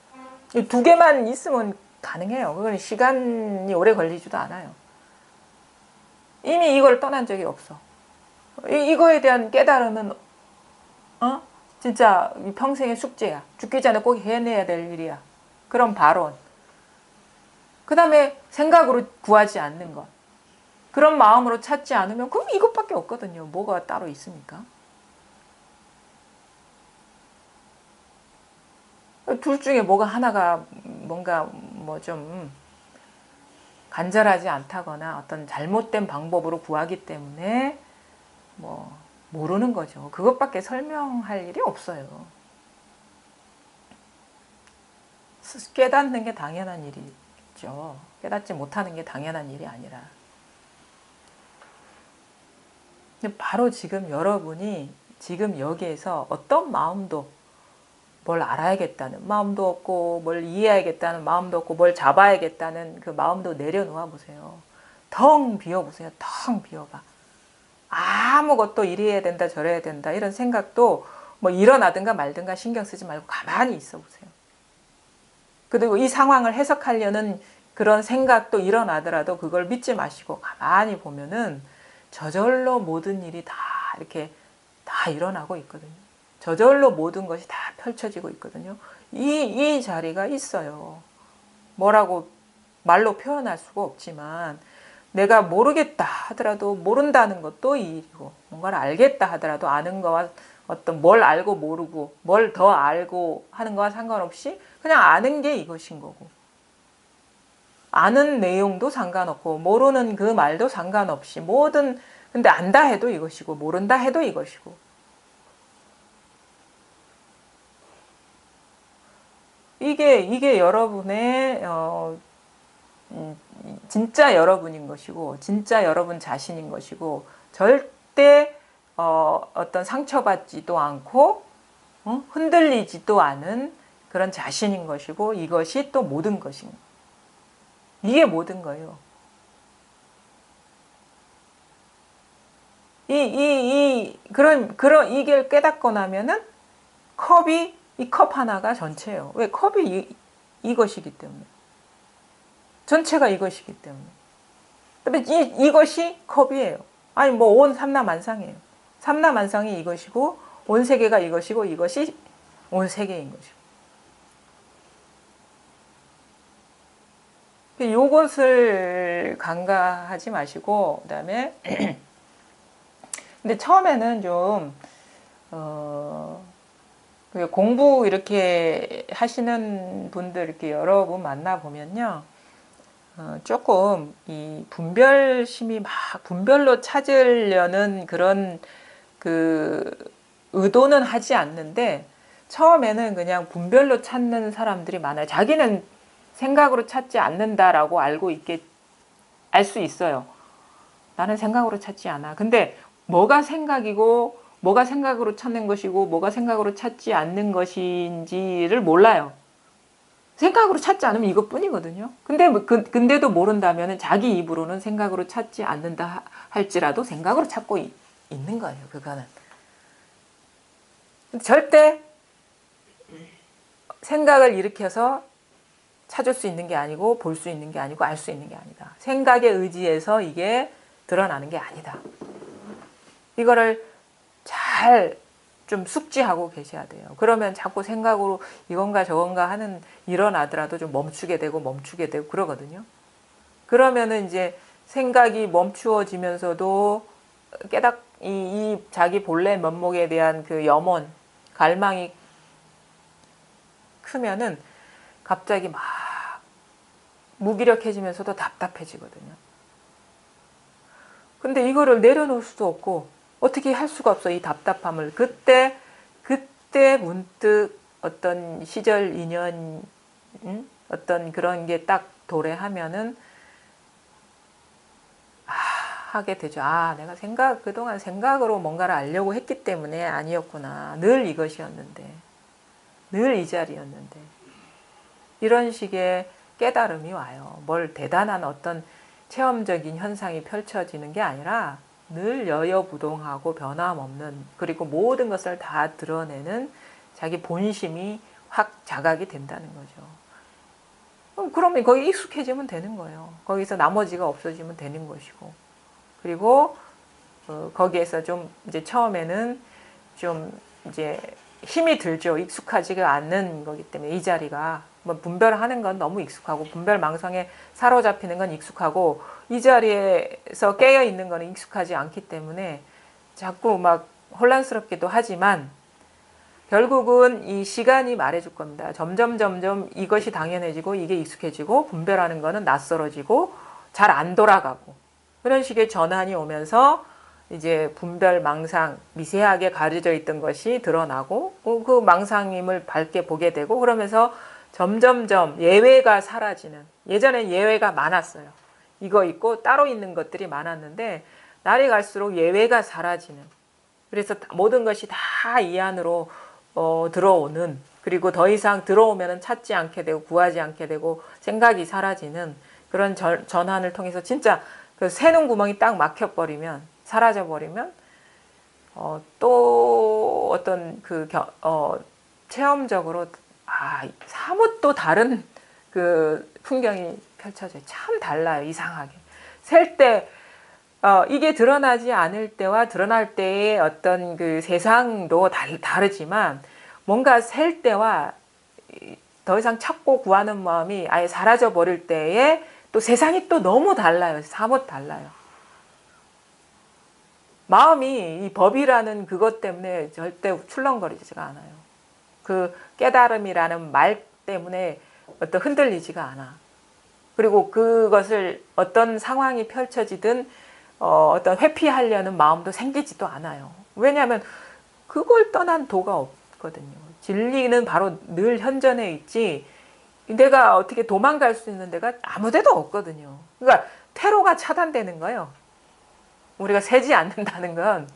이 두 개만 있으면 가능해요. 그건 시간이 오래 걸리지도 않아요. 이미 이걸 떠난 적이 없어. 이거에 대한 깨달음은 진짜 평생의 숙제야. 죽기 전에 꼭 해내야 될 일이야. 그런 발언. 그 다음에 생각으로 구하지 않는 것. 그런 마음으로 찾지 않으면 그럼 이것밖에 없거든요. 뭐가 따로 있습니까? 둘 중에 뭐가 하나가 뭔가 뭐 좀 간절하지 않다거나 어떤 잘못된 방법으로 구하기 때문에 뭐 모르는 거죠. 그것밖에 설명할 일이 없어요. 깨닫는 게 당연한 일이죠. 깨닫지 못하는 게 당연한 일이 아니라. 근데 바로 지금 여러분이 지금 여기에서 어떤 마음도 뭘 알아야겠다는 마음도 없고 뭘 이해해야겠다는 마음도 없고 뭘 잡아야겠다는 그 마음도 내려놓아 보세요. 텅 비워보세요. 텅 비워봐. 아무것도 이래야 된다 저래야 된다 이런 생각도 뭐 일어나든가 말든가 신경 쓰지 말고 가만히 있어 보세요. 그리고 이 상황을 해석하려는 그런 생각도 일어나더라도 그걸 믿지 마시고 가만히 보면은 저절로 모든 일이 다 이렇게 다 일어나고 있거든요. 저절로 모든 것이 다 펼쳐지고 있거든요. 이 자리가 있어요. 뭐라고 말로 표현할 수가 없지만 내가 모르겠다 하더라도 모른다는 것도 이 일이고 뭔가를 알겠다 하더라도 아는 거와 어떤 뭘 알고 모르고 뭘 더 알고 하는 거와 상관없이 그냥 아는 게 이것인 거고 아는 내용도 상관없고 모르는 그 말도 상관없이 모든 근데 안다 해도 이것이고 모른다 해도 이것이고 이게 여러분의 진짜 여러분인 것이고 진짜 여러분 자신인 것이고 절대 어떤 상처받지도 않고 흔들리지도 않은 그런 자신인 것이고 이것이 또 모든 것인 이게 모든 거예요. 이게 깨닫고 나면은 이 컵 하나가 전체예요. 왜? 컵이 이것이기 때문에. 전체가 이것이기 때문에. 그다음에 이것이 컵이에요. 아니 뭐 온 삼라만상이에요. 삼라만상이 이것이고 온 세계가 이것이고 이것이 온 세계인 것이고. 요것을 간과하지 마시고 그다음에 근데 처음에는 좀 공부 이렇게 하시는 분들 이렇게 여러 분 만나 보면요. 조금 이 분별심이 막 분별로 찾으려는 그런 그 의도는 하지 않는데 처음에는 그냥 분별로 찾는 사람들이 많아요. 자기는 생각으로 찾지 않는다라고 알고 있게 알 수 있어요. 나는 생각으로 찾지 않아. 근데 뭐가 생각이고 뭐가 생각으로 찾는 것이고 뭐가 생각으로 찾지 않는 것인지를 몰라요. 생각으로 찾지 않으면 이것뿐이거든요. 근데도 모른다면 자기 입으로는 생각으로 찾지 않는다 할지라도 생각으로 찾고 있는 거예요. 그거는. 절대 생각을 일으켜서 찾을 수 있는 게 아니고 볼 수 있는 게 아니고 알 수 있는 게 아니다. 생각에 의지해서 이게 드러나는 게 아니다. 이거를 잘 좀 숙지하고 계셔야 돼요. 그러면 자꾸 생각으로 이건가 저건가 하는 일어나더라도 좀 멈추게 되고 그러거든요. 그러면은 이제 생각이 멈추어지면서도 이 자기 본래 면목에 대한 그 염원, 갈망이 크면은 갑자기 막 무기력해지면서도 답답해지거든요. 근데 이거를 내려놓을 수도 없고 어떻게 할 수가 없어. 이 답답함을. 그때 문득 어떤 시절 인연, 어떤 그런 게 딱 도래하면은 하게 되죠. 내가 그동안 생각으로 뭔가를 알려고 했기 때문에 아니었구나. 늘 이것이었는데. 늘 이 자리였는데. 이런 식의 깨달음이 와요. 뭘 대단한 어떤 체험적인 현상이 펼쳐지는 게 아니라 늘 여여부동하고 변함없는, 그리고 모든 것을 다 드러내는 자기 본심이 확 자각이 된다는 거죠. 그러면 거기 익숙해지면 되는 거예요. 거기서 나머지가 없어지면 되는 것이고. 그리고 거기에서 좀 이제 처음에는 좀 이제 힘이 들죠. 익숙하지가 않는 거기 때문에 이 자리가 뭐 분별하는 건 너무 익숙하고 분별망상에 사로잡히는 건 익숙하고 이 자리에서 깨어 있는 거는 익숙하지 않기 때문에 자꾸 막 혼란스럽기도 하지만 결국은 이 시간이 말해줄 겁니다. 점점 이것이 당연해지고 이게 익숙해지고 분별하는 거는 낯설어지고 잘 안 돌아가고 그런 식의 전환이 오면서 이제 분별 망상 미세하게 가려져 있던 것이 드러나고 그 망상임을 밝게 보게 되고 그러면서 점점점 예외가 사라지는, 예전엔 예외가 많았어요. 이거 있고 따로 있는 것들이 많았는데 날이 갈수록 예외가 사라지는, 그래서 모든 것이 다 이 안으로 들어오는, 그리고 더 이상 들어오면 찾지 않게 되고 구하지 않게 되고 생각이 사라지는 그런 전환을 통해서 진짜 그 새는 구멍이 딱 막혀버리면, 사라져버리면 또 어떤 체험적으로 사뭇 또 다른 그 풍경이 펼쳐져요. 참 달라요. 이상하게. 셀 때 이게 드러나지 않을 때와 드러날 때의 어떤 그 세상도 다르지만 뭔가 셀 때와 더 이상 찾고 구하는 마음이 아예 사라져 버릴 때에 또 세상이 또 너무 달라요. 사뭇 달라요. 마음이 이 법이라는 그것 때문에 절대 출렁거리지가 않아요. 그 깨달음이라는 말 때문에 어떤 흔들리지가 않아. 그리고 그것을 어떤 상황이 펼쳐지든 어떤 회피하려는 마음도 생기지도 않아요. 왜냐하면 그걸 떠난 도가 없거든요. 진리는 바로 늘 현존해 있지 내가 어떻게 도망갈 수 있는 데가 아무 데도 없거든요. 그러니까 퇴로가 차단되는 거예요. 우리가 세지 않는다는 건,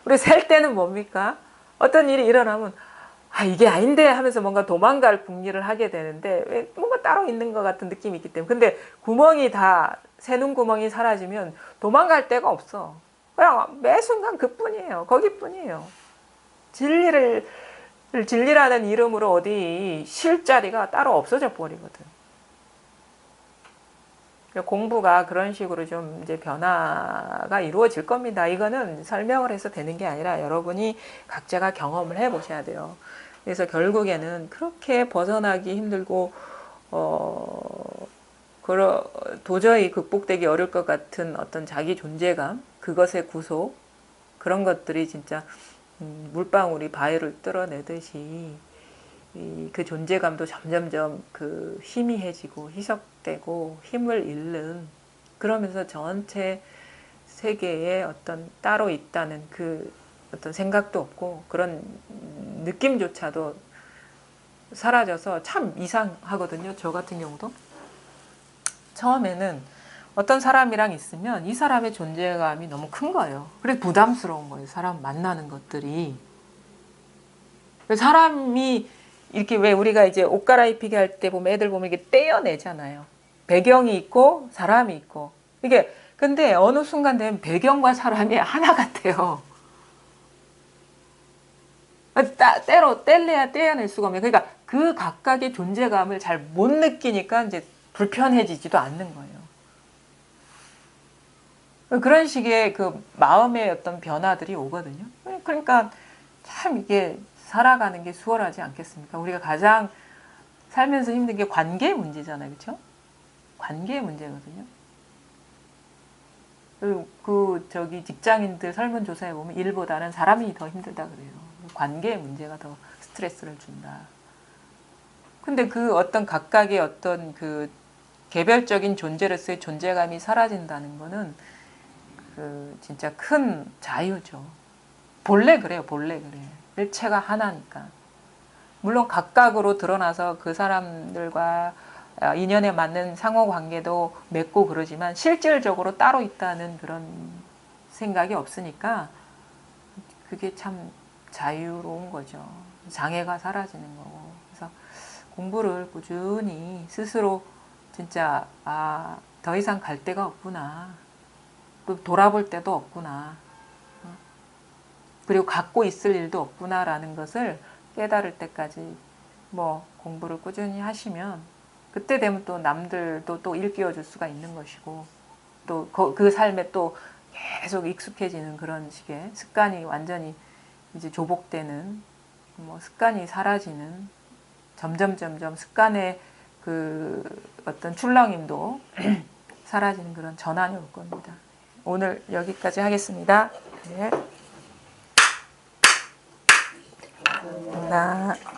우리 셀 때는 뭡니까? 어떤 일이 일어나면 이게 아닌데 하면서 뭔가 도망갈 궁리를 하게 되는데 왜 뭔가 따로 있는 것 같은 느낌이 있기 때문에. 근데 구멍이 다, 새눈 구멍이 사라지면 도망갈 데가 없어. 그냥 매 순간 그뿐이에요. 거기뿐이에요. 진리라는 이름으로 어디 쉴 자리가 따로 없어져 버리거든. 공부가 그런 식으로 좀 이제 변화가 이루어질 겁니다. 이거는 설명을 해서 되는 게 아니라 여러분이 각자가 경험을 해 보셔야 돼요. 그래서 결국에는 그렇게 벗어나기 힘들고 도저히 극복되기 어려울 것 같은 어떤 자기 존재감, 그것의 구속, 그런 것들이 진짜 물방울이 바위를 뚫어내듯이 그 존재감도 점점점 그 희미해지고 희석되고 힘을 잃는, 그러면서 전체 세계에 어떤 따로 있다는 그 어떤 생각도 없고 그런 느낌조차도 사라져서 참 이상하거든요. 저 같은 경우도 처음에는 어떤 사람이랑 있으면 이 사람의 존재감이 너무 큰 거예요. 그래서 부담스러운 거예요. 사람 만나는 것들이. 사람이 이렇게, 왜 우리가 이제 옷 갈아입히게 할 때 보면 애들 보면 이게 떼어내잖아요. 배경이 있고 사람이 있고. 이게 근데 어느 순간 되면 배경과 사람이 하나 같아요. 뗄래야 떼어낼 수가 없네요. 그러니까 그 각각의 존재감을 잘 못 느끼니까 이제 불편해지지도 않는 거예요. 그런 식의 그 마음의 어떤 변화들이 오거든요. 그러니까 참 이게 살아가는 게 수월하지 않겠습니까? 우리가 가장 살면서 힘든 게 관계 문제잖아요. 그렇죠? 관계 문제거든요. 저기 직장인들 설문조사에 보면 일보다는 사람이 더 힘들다 그래요. 관계 문제가 더 스트레스를 준다. 근데 그 어떤 각각의 어떤 그 개별적인 존재로서의 존재감이 사라진다는 거는 그 진짜 큰 자유죠. 본래 그래요. 본래 그래. 일체가 하나니까. 물론 각각으로 드러나서 그 사람들과 인연에 맞는 상호관계도 맺고 그러지만 실질적으로 따로 있다는 그런 생각이 없으니까 그게 참 자유로운 거죠. 장애가 사라지는 거고. 그래서 공부를 꾸준히 스스로 진짜 더 이상 갈 데가 없구나. 또 돌아볼 데도 없구나. 그리고 갖고 있을 일도 없구나라는 것을 깨달을 때까지 뭐 공부를 꾸준히 하시면 그때 되면 또 남들도 또 일깨워 줄 수가 있는 것이고, 또 그 삶에 또 계속 익숙해지는 그런 식의 습관이 완전히 이제 조복되는, 뭐 습관이 사라지는, 점점 습관의 그 어떤 출렁임도 사라지는 그런 전환이 올 겁니다. 오늘 여기까지 하겠습니다. 네. 감사합니다.